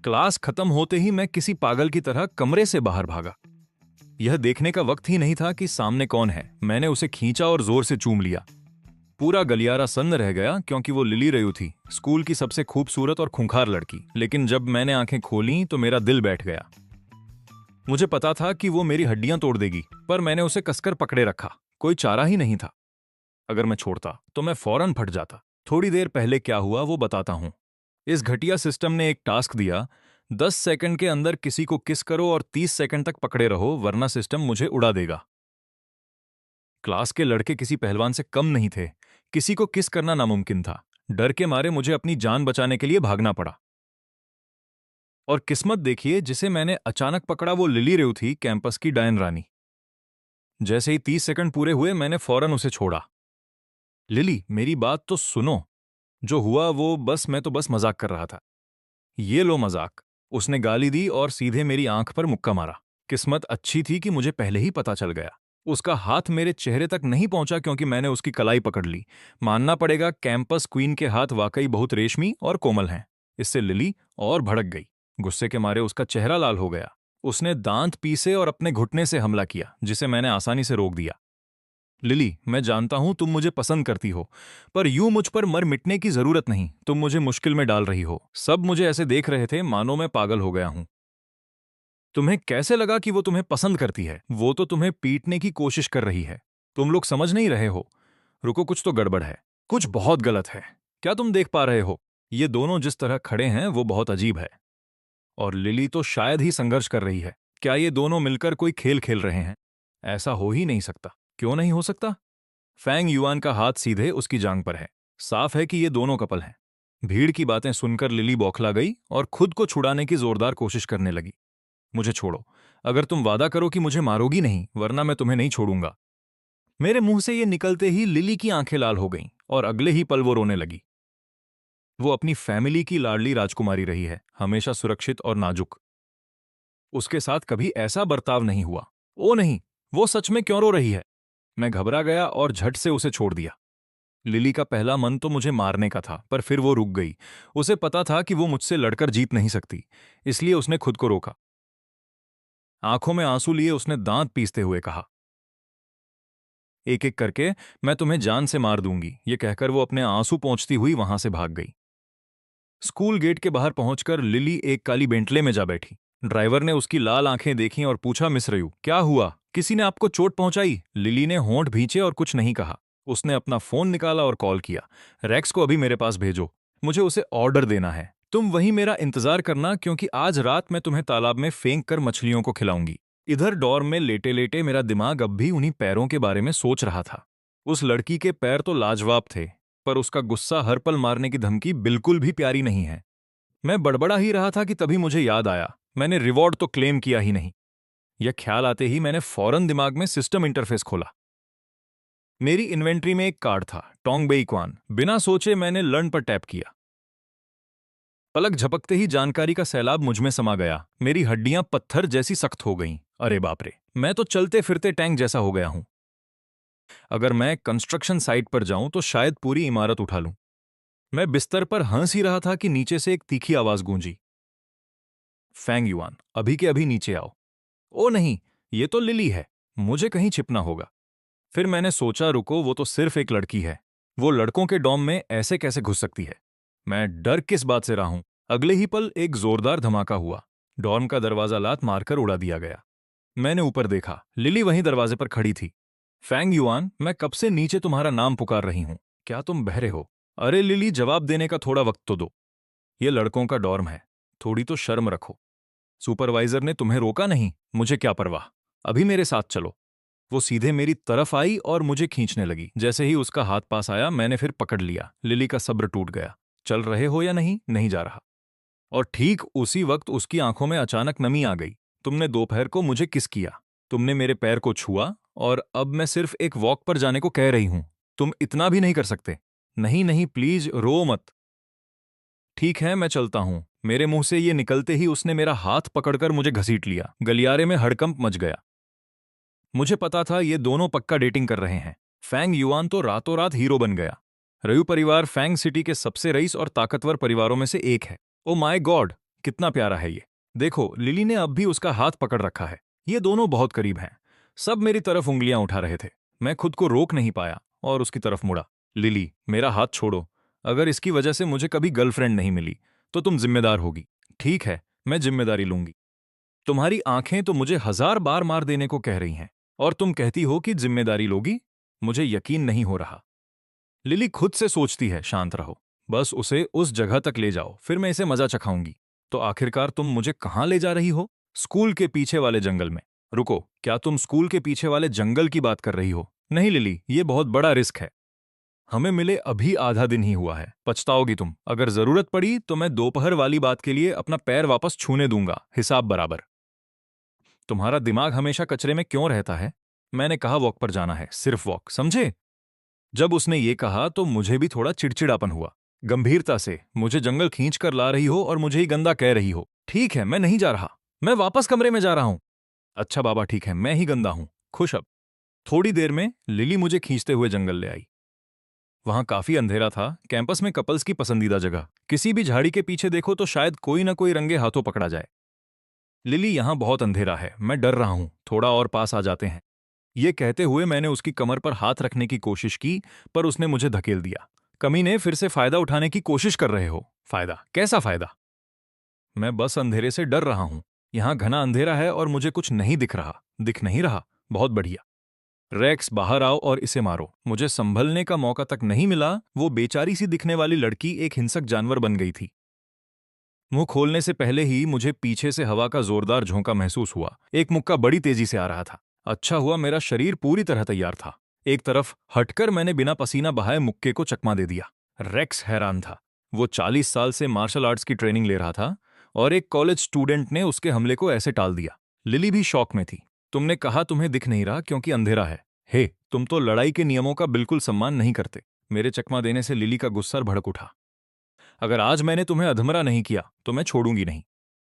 Class खत्म होते ही मैं किसी पागल की तरह कमरे से बाहर भागा। यह देखने का वक्त ही नहीं था कि सामने कौन है। मैंने उसे खींचा और जोर से चूम लिया। पूरा गलियारा सन्न रह गया क्योंकि वो लिली रयू थी, स्कूल की सबसे खूबसूरत और खूंखार लड़की। लेकिन जब मैंने आंखें खोली तो मेरा दिल बैठ गया। मुझे पता था कि वो मेरी हड्डियां तोड़ देगी, पर मैंने उसे कसकर पकड़े रखा। कोई चारा ही नहीं था। अगर मैं छोड़ता तो मैं फौरन फट जाता। थोड़ी देर पहले क्या हुआ वो बताता हूं। इस घटिया सिस्टम ने एक टास्क दिया, 10 सेकंड के अंदर किसी को किस करो और 30 सेकंड तक पकड़े रहो, वरना सिस्टम मुझे उड़ा देगा। क्लास के लड़के किसी पहलवान से कम नहीं थे। किसी को किस करना नामुमकिन था। डर के मारे मुझे अपनी जान बचाने के लिए भागना पड़ा। और किस्मत देखिए, जिसे मैंने अचानक पकड़ा वो लिली रेव थी, कैंपस की डायन रानी। जैसे ही 30 सेकंड पूरे हुए मैंने फौरन उसे छोड़ा। लिली, मेरी बात तो सुनो। जो हुआ वो मैं तो बस मजाक कर रहा था। ये लो मजाक। उसने गाली दी और सीधे मेरी आंख पर मुक्का मारा। किस्मत अच्छी थी कि मुझे पहले ही पता चल गया। उसका हाथ मेरे चेहरे तक नहीं पहुंचा क्योंकि मैंने उसकी कलाई पकड़ ली। मानना पड़ेगा, कैंपस क्वीन के हाथ वाकई बहुत रेशमी और कोमल हैं। इससे लिली और भड़क गई। गुस्से के मारे उसका चेहरा लाल हो गया। उसने दांत पीसे और अपने घुटने से हमला किया, जिसे मैंने आसानी से रोक दिया। लिली, मैं जानता हूं तुम मुझे पसंद करती हो, पर यूं मुझ पर मर मिटने की जरूरत नहीं। तुम मुझे मुश्किल में डाल रही हो। सब मुझे ऐसे देख रहे थे मानो मैं पागल हो गया हूं। तुम्हें कैसे लगा कि वो तुम्हें पसंद करती है? वो तो तुम्हें पीटने की कोशिश कर रही है। तुम लोग समझ नहीं रहे हो। रुको, कुछ तो गड़बड़ है। कुछ बहुत गलत है। क्या तुम देख पा रहे हो? ये दोनों जिस तरह खड़े हैं वो बहुत अजीब है। और लिली तो शायद ही संघर्ष कर रही है। क्या ये दोनों मिलकर कोई खेल खेल रहे हैं? ऐसा हो ही नहीं सकता। क्यों नहीं हो सकता? फैंग युआन का हाथ सीधे उसकी जांग पर है। साफ है कि ये दोनों कपल हैं। भीड़ की बातें सुनकर लिली बौखला गई और खुद को छुड़ाने की जोरदार कोशिश करने लगी। मुझे छोड़ो। अगर तुम वादा करो कि मुझे मारोगी नहीं, वरना मैं तुम्हें नहीं छोड़ूंगा। मेरे मुंह से ये निकलते ही लिली की आंखें लाल हो गईं और अगले ही पल वो रोने लगी। वो अपनी फैमिली की लाडली राजकुमारी रही है, हमेशा सुरक्षित और नाजुक। उसके साथ कभी ऐसा बर्ताव नहीं हुआ। ओ नहीं, वो सच में क्यों रो रही है? मैं घबरा गया और झट से उसे छोड़ दिया। लिली का पहला मन तो मुझे मारने का था, पर फिर वो रुक गई। उसे पता था कि वो मुझसे लड़कर जीत नहीं सकती, इसलिए उसने खुद को रोका। आंखों में आंसू लिए उसने दांत पीसते हुए कहा, एक एक करके मैं तुम्हें जान से मार दूंगी। ये कहकर वो अपने आंसू पोंछती हुई वहां से भाग गई। स्कूल गेट के बाहर पहुंचकर लिली एक काली बेंटले में जा बैठी। ड्राइवर ने उसकी लाल आंखें देखीं और पूछा, मिस रयू, क्या हुआ? किसी ने आपको चोट पहुंचाई? लिली ने होंठ भींचे और कुछ नहीं कहा। उसने अपना फोन निकाला और कॉल किया, रेक्स को अभी मेरे पास भेजो। मुझे उसे ऑर्डर देना है। तुम वहीं मेरा इंतजार करना, क्योंकि आज रात मैं तुम्हें तालाब में फेंक कर मछलियों को खिलाऊंगी। इधर डॉर्म में लेटे लेटे मेरा दिमाग अब भी उन्हीं पैरों के बारे में सोच रहा था। उस लड़की के पैर तो लाजवाब थे, पर उसका गुस्सा, हर पल मारने की धमकी बिल्कुल भी प्यारी नहीं है। मैं बड़बड़ा ही रहा था कि तभी मुझे याद आया, मैंने रिवॉर्ड तो क्लेम किया ही नहीं। यह ख्याल आते ही मैंने फौरन दिमाग में सिस्टम इंटरफेस खोला। मेरी इन्वेंट्री में एक कार्ड था, टोंग बेई क्वान। बिना सोचे मैंने लर्न पर टैप किया। पलक झपकते ही जानकारी का सैलाब मुझमें समा गया। मेरी हड्डियां पत्थर जैसी सख्त हो गईं। अरे बाप रे, मैं तो चलते फिरते टैंक जैसा हो गया हूं। अगर मैं कंस्ट्रक्शन साइट पर जाऊं तो शायद पूरी इमारत उठा लूं। मैं बिस्तर पर हंस ही रहा था कि नीचे से एक तीखी आवाज गूंजी, फैंग युआन, अभी के अभी नीचे आओ। ओ नहीं, ये तो लिली है। मुझे कहीं छिपना होगा। फिर मैंने सोचा, रुको, वो तो सिर्फ एक लड़की है। वो लड़कों के डॉम में ऐसे कैसे घुस सकती है? मैं डर किस बात से रहा हूं। अगले ही पल एक जोरदार धमाका हुआ। डॉर्म का दरवाजा लात मारकर उड़ा दिया गया। मैंने ऊपर देखा, लिली वहीं दरवाजे पर खड़ी थी। फैंग युआन, मैं कब से नीचे तुम्हारा नाम पुकार रही हूं। क्या तुम बहरे हो? अरे लिली, जवाब देने का थोड़ा वक्त तो दो। ये लड़कों का डॉर्म है, थोड़ी तो शर्म रखो। सुपरवाइजर ने तुम्हें रोका नहीं। मुझे क्या परवाह, अभी मेरे साथ चलो। वो सीधे मेरी तरफ आई और मुझे खींचने लगी। जैसे ही उसका हाथ पास आया, मैंने फिर पकड़ लिया। लिली का सब्र टूट गया। चल रहे हो या नहीं? नहीं जा रहा। और ठीक उसी वक्त उसकी आंखों में अचानक नमी आ गई। तुमने दोपहर को मुझे किस किया, तुमने मेरे पैर को छुआ, और अब मैं सिर्फ एक वॉक पर जाने को कह रही हूं। तुम इतना भी नहीं कर सकते? नहीं नहीं, प्लीज रो मत। ठीक है, मैं चलता हूं। मेरे मुंह से ये निकलते ही उसने मेरा हाथ पकड़कर मुझे घसीट लिया। गलियारे में हड़कंप मच गया। मुझे पता था ये दोनों पक्का डेटिंग कर रहे हैं। फैंग युआन तो रातों रात हीरो बन गया। रयू परिवार फैंग सिटी के सबसे रईस और ताकतवर परिवारों में से एक है। ओ माय गॉड, कितना प्यारा है ये। देखो, लिली ने अब भी उसका हाथ पकड़ रखा है। ये दोनों बहुत करीब हैं। सब मेरी तरफ उंगलियां उठा रहे थे। मैं खुद को रोक नहीं पाया और उसकी तरफ मुड़ा। लिली, मेरा हाथ छोड़ो। अगर इसकी वजह से मुझे कभी गर्लफ्रेंड नहीं मिली तो तुम जिम्मेदार होगी। ठीक है, मैं जिम्मेदारी लूंगी। तुम्हारी आंखें तो मुझे 1000 बार मार देने को कह रही हैं, और तुम कहती हो कि जिम्मेदारी लोगी। मुझे यकीन नहीं हो रहा। लिली खुद से सोचती है, शांत रहो। बस उसे उस जगह तक ले जाओ, फिर मैं इसे मजा चखाऊंगी। तो आखिरकार तुम मुझे कहाँ ले जा रही हो? स्कूल के पीछे वाले जंगल में। रुको, क्या तुम स्कूल के पीछे वाले जंगल की बात कर रही हो? नहीं लिली, ये बहुत बड़ा रिस्क है। हमें मिले अभी आधा दिन ही हुआ है। पछताओगी तुम। अगर जरूरत पड़ी तो मैं दोपहर वाली बात के लिए अपना पैर वापस छूने दूंगा, हिसाब बराबर। तुम्हारा दिमाग हमेशा कचरे में क्यों रहता है? मैंने कहा वॉक पर जाना है, सिर्फ वॉक, समझे? जब उसने ये कहा तो मुझे भी थोड़ा चिड़चिड़ापन हुआ। गंभीरता से, मुझे जंगल खींच कर ला रही हो और मुझे ही गंदा कह रही हो। ठीक है, मैं नहीं जा रहा। मैं वापस कमरे में जा रहा हूं। अच्छा बाबा, ठीक है, मैं ही गंदा हूं। खुश अब। थोड़ी देर में लिली मुझे खींचते हुए जंगल ले आई। वहां काफी अंधेरा था, कैंपस में कपल्स की पसंदीदा जगह। किसी भी झाड़ी के पीछे देखो तो शायद कोई ना कोई रंगे हाथों पकड़ा जाए। लिली, यहां बहुत अंधेरा है, मैं डर रहा हूं, थोड़ा और पास आ जाते हैं। ये कहते हुए मैंने उसकी कमर पर हाथ रखने की कोशिश की, पर उसने मुझे धकेल दिया। कमीने, फिर से फायदा उठाने की कोशिश कर रहे हो? फायदा? कैसा फायदा? मैं बस अंधेरे से डर रहा हूं। यहां घना अंधेरा है और मुझे कुछ नहीं दिख रहा। दिख नहीं रहा? बहुत बढ़िया। रेक्स, बाहर आओ और इसे मारो। मुझे संभलने का मौका तक नहीं मिला, वो बेचारी सी दिखने वाली लड़की एक हिंसक जानवर बन गई थी। मुंह खोलने से पहले ही मुझे पीछे से हवा का जोरदार झोंका महसूस हुआ। एक मुक्का बड़ी तेजी से आ रहा था। अच्छा हुआ मेरा शरीर पूरी तरह तैयार था। एक तरफ हटकर मैंने बिना पसीना बहाए मुक्के को चकमा दे दिया। रेक्स हैरान था। वो 40 साल से मार्शल आर्ट्स की ट्रेनिंग ले रहा था, और एक कॉलेज स्टूडेंट ने उसके हमले को ऐसे टाल दिया। लिली भी शॉक में थी। तुमने कहा तुम्हें दिख नहीं रहा क्योंकि अंधेरा है। हे, तुम तो लड़ाई के नियमों का बिल्कुल सम्मान नहीं करते। मेरे चकमा देने से लिली का गुस्सा भड़क उठा। अगर आज मैंने तुम्हें अधमरा नहीं किया तो मैं छोड़ूंगी नहीं।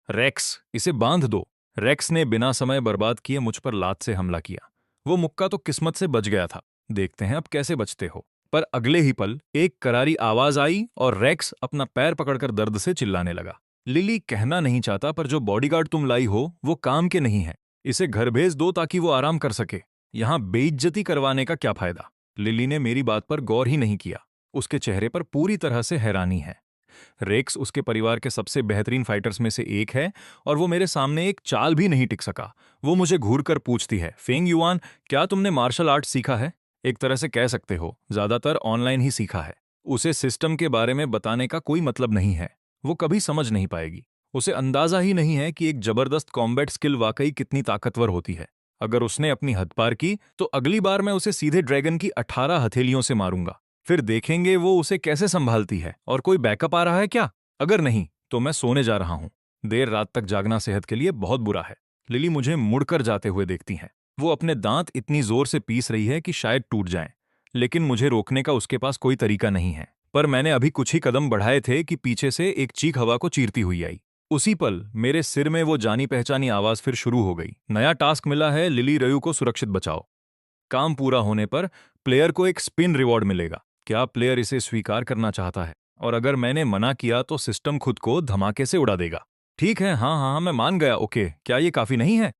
रेक्स, इसे बांध दो। रेक्स ने बिना समय बर्बाद किए मुझ पर लात से हमला किया। वो मुक्का तो किस्मत से बच गया था। देखते हैं अब कैसे बचते हो। पर अगले ही पल एक करारी आवाज आई और रेक्स अपना पैर पकड़कर दर्द से चिल्लाने लगा। लिली, कहना नहीं चाहता, पर जो बॉडीगार्ड तुम लाई हो वो काम के नहीं है। इसे घर भेज दो ताकि वो आराम कर सके। यहां बेइज्जती करवाने का क्या फायदा? लिली ने मेरी बात पर गौर ही नहीं किया। उसके चेहरे पर पूरी तरह से हैरानी है। रेक्स उसके परिवार के सबसे बेहतरीन फाइटर्स में से एक है, और वो मेरे सामने एक चाल भी नहीं टिक सका। वो मुझे घूरकर पूछती है, फेंग युआन, क्या तुमने मार्शल आर्ट सीखा है? एक तरह से कह सकते हो, ज्यादातर ऑनलाइन ही सीखा है। उसे सिस्टम के बारे में बताने का कोई मतलब नहीं है। वो कभी समझ नहीं पाएगी। उसे अंदाजा ही नहीं है कि एक जबरदस्त कॉम्बैट स्किल वाकई कितनी ताकतवर होती है। अगर उसने अपनी हद पार की तो अगली बार मैं उसे सीधे ड्रैगन की 18 हथेलियों से मारूंगा। फिर देखेंगे वो उसे कैसे संभालती है। और कोई बैकअप आ रहा है क्या? अगर नहीं तो मैं सोने जा रहा हूं। देर रात तक जागना सेहत के लिए बहुत बुरा है। लिली मुझे मुड़कर जाते हुए देखती है। वो अपने दांत इतनी जोर से पीस रही है कि शायद टूट जाएं। लेकिन मुझे रोकने का उसके पास कोई तरीका नहीं है। पर मैंने अभी कुछ ही कदम बढ़ाए थे कि पीछे से एक चीख हवा को चीरती हुई आई। उसी पल मेरे सिर में वो जानी पहचानी आवाज फिर शुरू हो गई। नया टास्क मिला है, लिली रयू को सुरक्षित बचाओ। काम पूरा होने पर प्लेयर को एक स्पिन रिवॉर्ड मिलेगा। क्या प्लेयर इसे स्वीकार करना चाहता है? और अगर मैंने मना किया तो सिस्टम खुद को धमाके से उड़ा देगा। ठीक है, हाँ हाँ, मैं मान गया। ओके, क्या ये काफी नहीं है?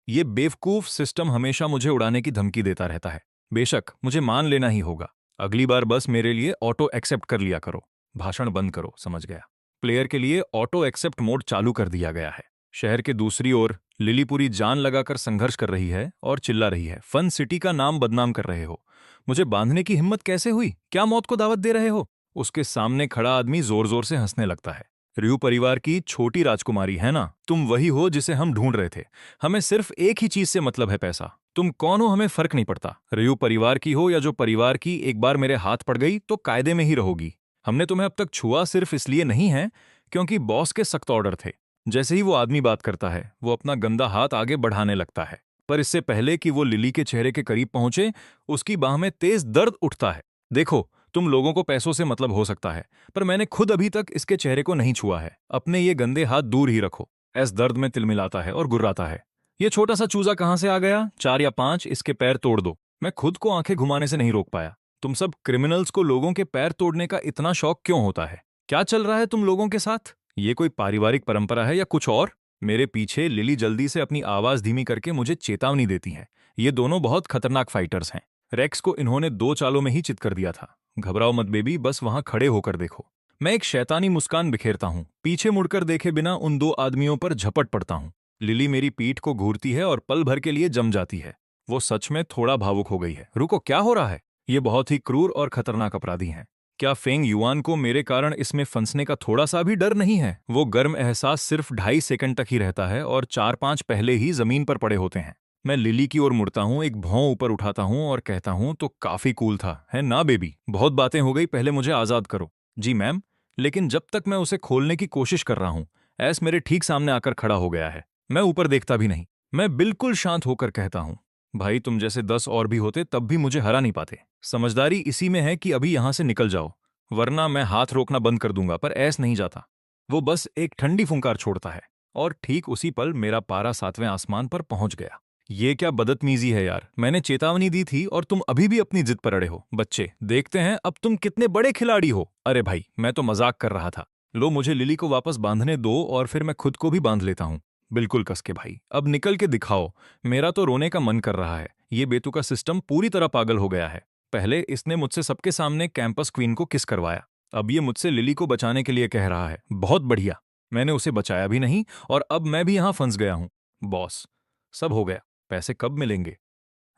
ये बेवकूफ सिस्टम हमेशा मुझे उड़ाने की धमकी देता रहता है। बेशक, मुझे मान लेना ही होगा। अगली बार बस मेरे लिए ऑटो एक्सेप्ट कर लिया करो। भाषण बंद करो, समझ गया। प्लेयर के लिए ऑटो एक्सेप्ट मोड चालू कर दिया गया है। शहर के दूसरी ओर लिली पूरी जान लगाकर संघर्ष कर रही है और चिल्ला रही है, फन सिटी का नाम बदनाम कर रहे हो। मुझे बांधने की हिम्मत कैसे हुई? क्या मौत को दावत दे रहे हो? उसके सामने खड़ा आदमी जोर जोर से हंसने लगता है। रयू परिवार की छोटी राजकुमारी है ना? तुम वही हो जिसे हम ढूंढ रहे थे। हमें सिर्फ एक ही चीज से मतलब है, पैसा। तुम कौन हो हमें फर्क नहीं पड़ता। रयू परिवार की हो या जो परिवार की, एक बार मेरे हाथ पड़ गई तो कायदे में ही रहोगी। हमने तुम्हें अब तक छुआ सिर्फ इसलिए नहीं है क्योंकि बॉस के सख्त ऑर्डर थे। जैसे ही वो आदमी बात करता है, वो अपना गंदा हाथ आगे बढ़ाने लगता है। पर इससे पहले कि वो लिली के चेहरे के करीब पहुंचे, उसकी बाह में तेज दर्द उठता है। देखो, तुम लोगों को पैसों से मतलब हो सकता है, पर मैंने खुद अभी तक इसके चेहरे को नहीं छुआ है। अपने ये गंदे हाथ दूर ही रखो। ऐस दर्द में तिलमिलाता है और गुर्राता है। ये छोटा सा चूजा कहां से आ गया? 4 या 5 इसके पैर तोड़ दो। मैं खुद को आंखें घुमाने से नहीं रोक पाया। तुम सब क्रिमिनल्स को लोगों के पैर तोड़ने का इतना शौक क्यों होता है? क्या चल रहा है तुम लोगों के साथ? ये कोई पारिवारिक परंपरा है या कुछ और? मेरे पीछे लिली जल्दी से अपनी आवाज धीमी करके मुझे चेतावनी देती है। ये दोनों बहुत खतरनाक फाइटर्स हैं। रेक्स को इन्होंने 2 चालों में ही चित कर दिया था। घबराओ मत बेबी, बस वहां खड़े होकर देखो। मैं एक शैतानी मुस्कान बिखेरता हूं, पीछे मुड़कर देखे बिना उन 2 आदमियों पर झपट पड़ता हूं। लिली मेरी पीठ को घूरती है और पल भर के लिए जम जाती है। वो सच में थोड़ा भावुक हो गई है। रुको, क्या हो रहा है? ये बहुत ही क्रूर और खतरनाक अपराधी हैं। क्या फेंग युआन को मेरे कारण इसमें फंसने का थोड़ा सा भी डर नहीं है? वो गर्म एहसास सिर्फ 2.5 सेकंड तक ही रहता है और 4-5 पहले ही जमीन पर पड़े होते हैं। मैं लिली की ओर मुड़ता हूँ, एक भौं ऊपर उठाता हूँ और कहता हूँ, तो काफी कूल था, है ना बेबी? बहुत बातें हो गई, पहले मुझे आजाद करो। जी मैम। लेकिन जब तक मैं उसे खोलने की कोशिश कर रहा हूँ, ऐस मेरे ठीक सामने आकर खड़ा हो गया है। मैं ऊपर देखता भी नहीं। मैं बिल्कुल शांत होकर कहता हूँ, भाई तुम जैसे 10 और भी होते तब भी मुझे हरा नहीं पाते। समझदारी इसी में है कि अभी यहां से निकल जाओ, वरना मैं हाथ रोकना बंद कर दूंगा। पर ऐस नहीं जाता। वो बस एक ठंडी फुंकार छोड़ता है और ठीक उसी पल मेरा पारा 7वें आसमान पर पहुंच गया। ये क्या बदतमीजी है यार, मैंने चेतावनी दी थी और तुम अभी भी अपनी जिद पर अड़े हो। बच्चे, देखते हैं अब तुम कितने बड़े खिलाड़ी हो। अरे भाई, मैं तो मजाक कर रहा था। लो, मुझे लिली को वापस बांधने दो और फिर मैं खुद को भी बांध लेता हूँ। बिल्कुल कस के भाई, अब निकल के दिखाओ। मेरा तो रोने का मन कर रहा है। ये बेतुका सिस्टम पूरी तरह पागल हो गया है। पहले इसने मुझसे सबके सामने कैंपस क्वीन को किस करवाया, अब ये मुझसे लिली को बचाने के लिए कह रहा है। बहुत बढ़िया, मैंने उसे बचाया भी नहीं और अब मैं भी यहां फंस गया हूं। बॉस, सब हो गया। पैसे कब मिलेंगे?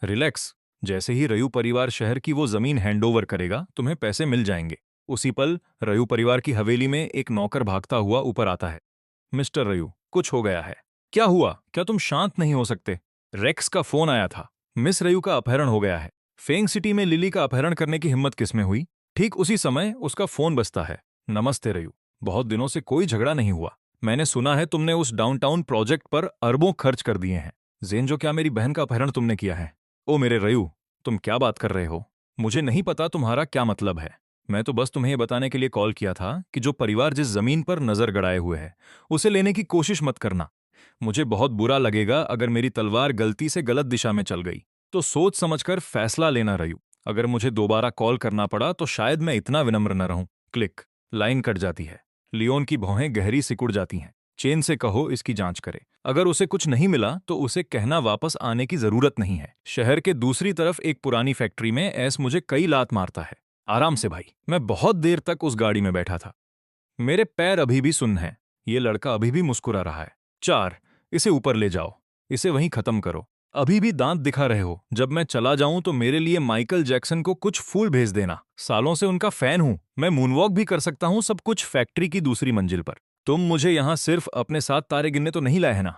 रिलैक्स, जैसे ही रयू परिवार शहर की वो जमीन हैंडओवर करेगा तुम्हें पैसे मिल जाएंगे। उसी पल रयू परिवार की हवेली में एक नौकर भागता हुआ ऊपर आता है। मिस्टर रयू, कुछ हो गया है। क्या हुआ? क्या तुम शांत नहीं हो सकते? रेक्स का फोन आया था। मिस रयू का अपहरण हो गया है। फेंग सिटी में लिली का अपहरण करने की हिम्मत किसमें हुई? ठीक उसी समय उसका फोन बजता है। नमस्ते रयू, बहुत दिनों से कोई झगड़ा नहीं हुआ। मैंने सुना है तुमने उस डाउनटाउन प्रोजेक्ट पर अरबों खर्च कर दिए हैं। जेनजो, क्या मेरी बहन का अपहरण तुमने किया है? ओ मेरे रयू, तुम क्या बात कर रहे हो? मुझे नहीं पता तुम्हारा क्या मतलब है। मैं तो बस तुम्हें ये बताने के लिए कॉल किया था कि जो परिवार जिस जमीन पर नजर गड़ाए हुए है, उसे लेने की कोशिश मत करना। मुझे बहुत बुरा लगेगा अगर मेरी तलवार गलती से गलत दिशा में चल गई। तो सोच समझकर फैसला लेना रयू। अगर मुझे दोबारा कॉल करना पड़ा तो शायद मैं इतना विनम्र न रहूं। क्लिक। लाइन कट जाती है। लियोन की भौहें गहरी सिकुड़ जाती हैं। चेन से कहो इसकी जांच करे। अगर उसे कुछ नहीं मिला तो उसे कहना वापस आने की जरूरत नहीं है। शहर के दूसरी तरफ एक पुरानी फैक्ट्री में एस मुझे कई लात मारता है। आराम से भाई। मैं बहुत देर तक उस गाड़ी में बैठा था। मेरे पैर अभी भी सुन्न हैं। ये लड़का अभी भी मुस्कुरा रहा है। 4, इसे ऊपर ले जाओ। इसे वहीं खत्म करो। अभी भी दांत दिखा रहे हो। जब मैं चला जाऊं तो मेरे लिए माइकल जैक्सन को कुछ फूल भेज देना। सालों से उनका फैन हूं। मैं मूनवॉक भी कर सकता हूं, सब कुछ फैक्ट्री की दूसरी मंजिल पर। तुम मुझे यहां सिर्फ अपने साथ तारे गिनने तो नहीं लाए है ना?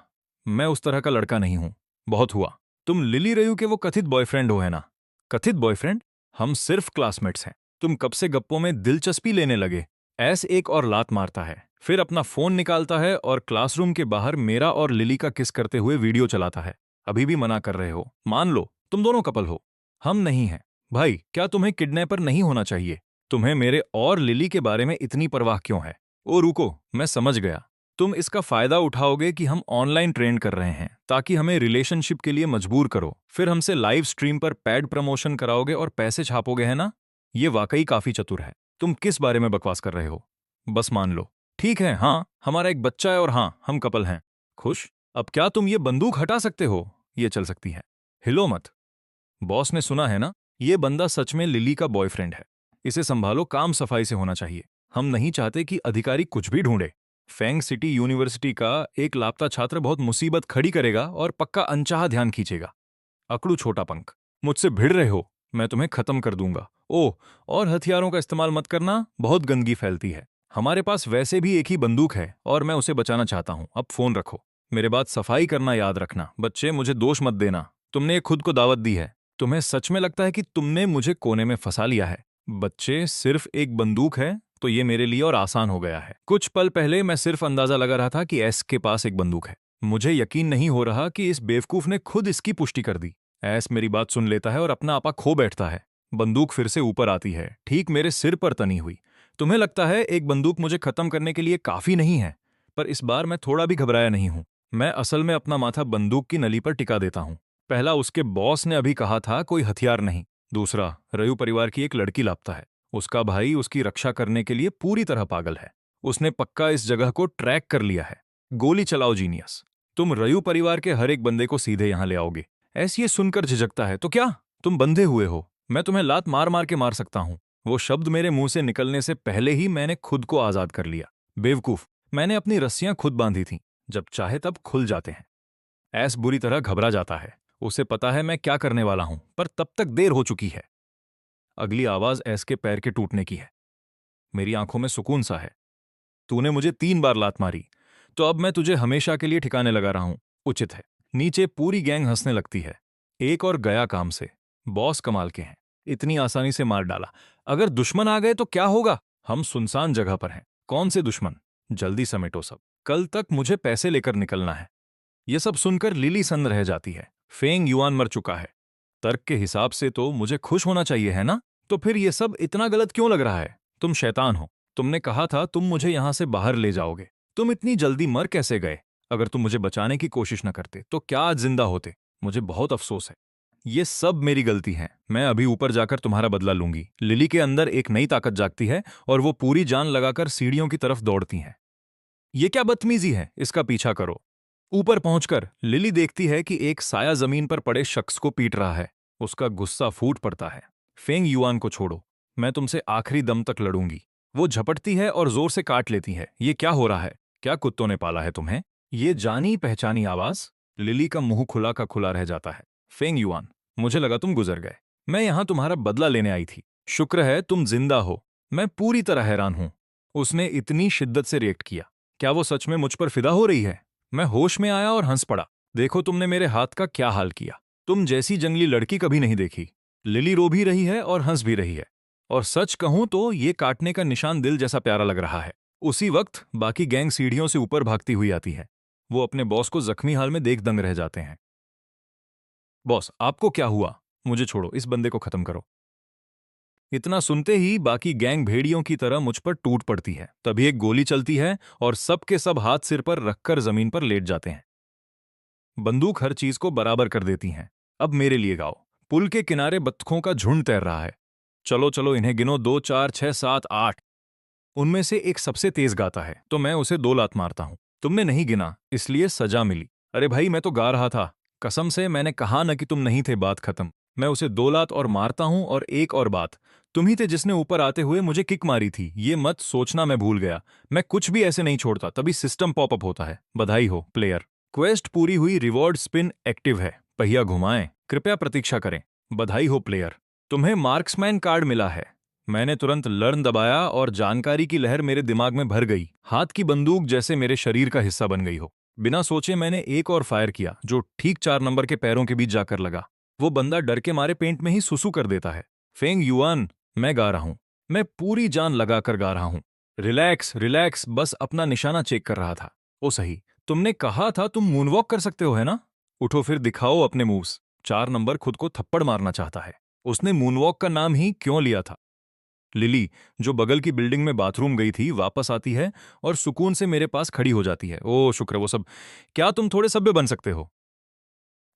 मैं उस तरह का लड़का नहीं हूं। बहुत हुआ। तुम लिली रयू के वो कथित बॉयफ्रेंड हो, है ना? कथित बॉयफ्रेंड? हम सिर्फ क्लासमेट्स हैं। तुम कब से गप्पों में दिलचस्पी लेने लगे? ऐस एक और लात मारता है, फिर अपना फोन निकालता है और क्लासरूम के बाहर मेरा और लिली का किस करते हुए वीडियो चलाता है। अभी भी मना कर रहे हो? मान लो तुम दोनों कपल हो, हम नहीं हैं। भाई, क्या तुम्हें किडनैपर नहीं होना चाहिए? तुम्हें मेरे और लिली के बारे में इतनी परवाह क्यों है? ओ रुको, मैं समझ गया। तुम इसका फायदा उठाओगे कि हम ऑनलाइन ट्रेंड कर रहे हैं ताकि हमें रिलेशनशिप के लिए मजबूर करो। फिर हमसे लाइव स्ट्रीम पर पैड प्रमोशन कराओगे और पैसे छापोगे, है ना? ये वाकई काफी चतुर है। तुम किस बारे में बकवास कर रहे हो? बस मान लो। ठीक है, हाँ हमारा एक बच्चा है और हाँ हम कपल हैं। खुश? अब क्या तुम ये बंदूक हटा सकते हो? ये चल सकती है। हिलो मत। बॉस ने सुना है ना? ये बंदा सच में लिली का बॉयफ्रेंड है। इसे संभालो, काम सफाई से होना चाहिए। हम नहीं चाहते कि अधिकारी कुछ भी ढूंढे। फेंग सिटी यूनिवर्सिटी का एक लापता छात्र बहुत मुसीबत खड़ी करेगा और पक्का अनचाहा ध्यान खींचेगा। अकड़ू छोटा पंख, मुझसे भिड़ रहे हो? मैं तुम्हें खत्म कर दूंगा। ओह, और हथियारों का इस्तेमाल मत करना, बहुत गंदगी फैलती है। हमारे पास वैसे भी एक ही बंदूक है और मैं उसे बचाना चाहता हूं। अब फोन रखो। मेरे बात सफाई करना याद रखना। बच्चे, मुझे दोष मत देना। तुमने खुद को दावत दी है। तुम्हें सच में लगता है कि तुमने मुझे कोने में फंसा लिया है? बच्चे, सिर्फ एक बंदूक है तो ये मेरे लिए और आसान हो गया है। कुछ पल पहले मैं सिर्फ अंदाजा लगा रहा था कि एस के पास एक बंदूक है। मुझे यकीन नहीं हो रहा कि इस बेवकूफ ने खुद इसकी पुष्टि कर दी। एस मेरी बात सुन लेता है और अपना आपा खो बैठता है। बंदूक फिर से ऊपर आती है, ठीक मेरे सिर पर तनी हुई। तुम्हें लगता है एक बंदूक मुझे खत्म करने के लिए काफी नहीं है, पर इस बार मैं थोड़ा भी घबराया नहीं हूं। मैं असल में अपना माथा बंदूक की नली पर टिका देता हूं। पहला, उसके बॉस ने अभी कहा था कोई हथियार नहीं। दूसरा, रयू परिवार की एक लड़की लापता है। उसका भाई उसकी रक्षा करने के लिए पूरी तरह पागल है। उसने पक्का इस जगह को ट्रैक कर लिया है। गोली चलाओ जीनियस। तुम रयू परिवार के हर एक बंदे को सीधे यहां ले आओगे। ऐसी ये सुनकर झिझकता है तो क्या तुम बंधे हुए हो? मैं तुम्हें लात मार मार के मार सकता हूं। वो शब्द मेरे मुंह से निकलने से पहले ही मैंने खुद को आजाद कर लिया। बेवकूफ, मैंने अपनी रस्सियां खुद बांधी थीं। जब चाहे तब खुल जाते हैं। ऐस बुरी तरह घबरा जाता है। उसे पता है मैं क्या करने वाला हूं, पर तब तक देर हो चुकी है। अगली आवाज ऐस के पैर के टूटने की है। मेरी आंखों में सुकून सा है। तूने मुझे 3 बार लात मारी, तो अब मैं तुझे हमेशा के लिए ठिकाने लगा रहा हूं। उचित है। नीचे पूरी गैंग हंसने लगती है। एक और गया काम से। बॉस कमाल के हैं, इतनी आसानी से मार डाला। अगर दुश्मन आ गए तो क्या होगा? हम सुनसान जगह पर हैं। कौन से दुश्मन? जल्दी समेटो सब, कल तक मुझे पैसे लेकर निकलना है। यह सब सुनकर लिली सन्न रह जाती है। फेंग युआन मर चुका है। तर्क के हिसाब से तो मुझे खुश होना चाहिए, है ना? तो फिर यह सब इतना गलत क्यों लग रहा है? तुम शैतान हो। तुमने कहा था तुम मुझे यहां से बाहर ले जाओगे। तुम इतनी जल्दी मर कैसे गए? अगर तुम मुझे बचाने की कोशिश न करते तो क्या आज जिंदा होते? मुझे बहुत अफसोस है। ये सब मेरी गलती है। मैं अभी ऊपर जाकर तुम्हारा बदला लूंगी। लिली के अंदर एक नई ताकत जागती है और वो पूरी जान लगाकर सीढ़ियों की तरफ दौड़ती हैं। ये क्या बदतमीजी है? इसका पीछा करो। ऊपर पहुंचकर लिली देखती है कि एक साया जमीन पर पड़े शख्स को पीट रहा है। उसका गुस्सा फूट पड़ता है। फेंग युआन को छोड़ो, मैं तुमसे आखिरी दम तक लड़ूंगी। वो झपटती है और जोर से काट लेती है। ये क्या हो रहा है? क्या कुत्तों ने पाला है तुम्हें? ये जानी पहचानी आवाज। लिली का मुंह खुला का खुला रह जाता है। फेंग युआन, मुझे लगा तुम गुजर गए। मैं यहां तुम्हारा बदला लेने आई थी। शुक्र है तुम जिंदा हो। मैं पूरी तरह हैरान हूं। उसने इतनी शिद्दत से रिएक्ट किया। क्या वो सच में मुझ पर फिदा हो रही है? मैं होश में आया और हंस पड़ा। देखो तुमने मेरे हाथ का क्या हाल किया। तुम जैसी जंगली लड़की कभी नहीं देखी। लिली रो भी रही है और हंस भी रही है। और सच कहूं तो ये काटने का निशान दिल जैसा प्यारा लग रहा है। उसी वक्त बाकी गैंग सीढ़ियों से ऊपर भागती हुई आती है। वो अपने बॉस को जख्मी हाल में देख दंग रह जाते हैं। बॉस, आपको क्या हुआ? मुझे छोड़ो, इस बंदे को खत्म करो। इतना सुनते ही बाकी गैंग भेड़ियों की तरह मुझ पर टूट पड़ती है। तभी एक गोली चलती है और सब के सब हाथ सिर पर रखकर जमीन पर लेट जाते हैं। बंदूक हर चीज को बराबर कर देती हैं। अब मेरे लिए गाओ। पुल के किनारे बत्तखों का झुंड तैर रहा है। चलो चलो, इन्हें गिनो। 2 4 6 7 8। उनमें से एक सबसे तेज गाता है तो मैं उसे 2 लात मारता हूं। तुमने नहीं गिना, इसलिए सजा मिली। अरे भाई, मैं तो गा रहा था। कसम से, मैंने कहा न कि तुम नहीं थे। बात खत्म। मैं उसे 2 लात और मारता हूं। और एक और बात, तुम ही थे जिसने ऊपर आते हुए मुझे किक मारी थी। ये मत सोचना मैं भूल गया। मैं कुछ भी ऐसे नहीं छोड़ता। तभी सिस्टम पॉपअप होता है। बधाई हो प्लेयर। क्वेस्ट पूरी हुई। रिवॉर्ड स्पिन एक्टिव है। पहिया घुमाएं। कृपया प्रतीक्षा करें। बधाई हो प्लेयर। तुम्हें मार्क्समैन कार्ड मिला है। मैंने तुरंत लर्न दबाया और जानकारी की लहर मेरे दिमाग में भर गई। हाथ की बंदूक जैसे मेरे शरीर का हिस्सा बन गई हो। बिना सोचे मैंने एक और फायर किया, जो ठीक 4 नंबर के पैरों के बीच जाकर लगा। वो बंदा डर के मारे पेंट में ही सुसु कर देता है। फेंग युआन, मैं गा रहा हूं। मैं पूरी जान लगाकर गा रहा हूं। रिलैक्स रिलैक्स, बस अपना निशाना चेक कर रहा था। ओ सही, तुमने कहा था तुम मूनवॉक कर सकते हो, है ना? उठो फिर दिखाओ अपने मूव्स। 4 नंबर खुद को थप्पड़ मारना चाहता है। उसने मूनवॉक का नाम ही क्यों लिया था? लिली, जो बगल की बिल्डिंग में बाथरूम गई थी, वापस आती है और सुकून से मेरे पास खड़ी हो जाती है। ओ शुक्र, वो सब। क्या तुम थोड़े सभ्य बन सकते हो?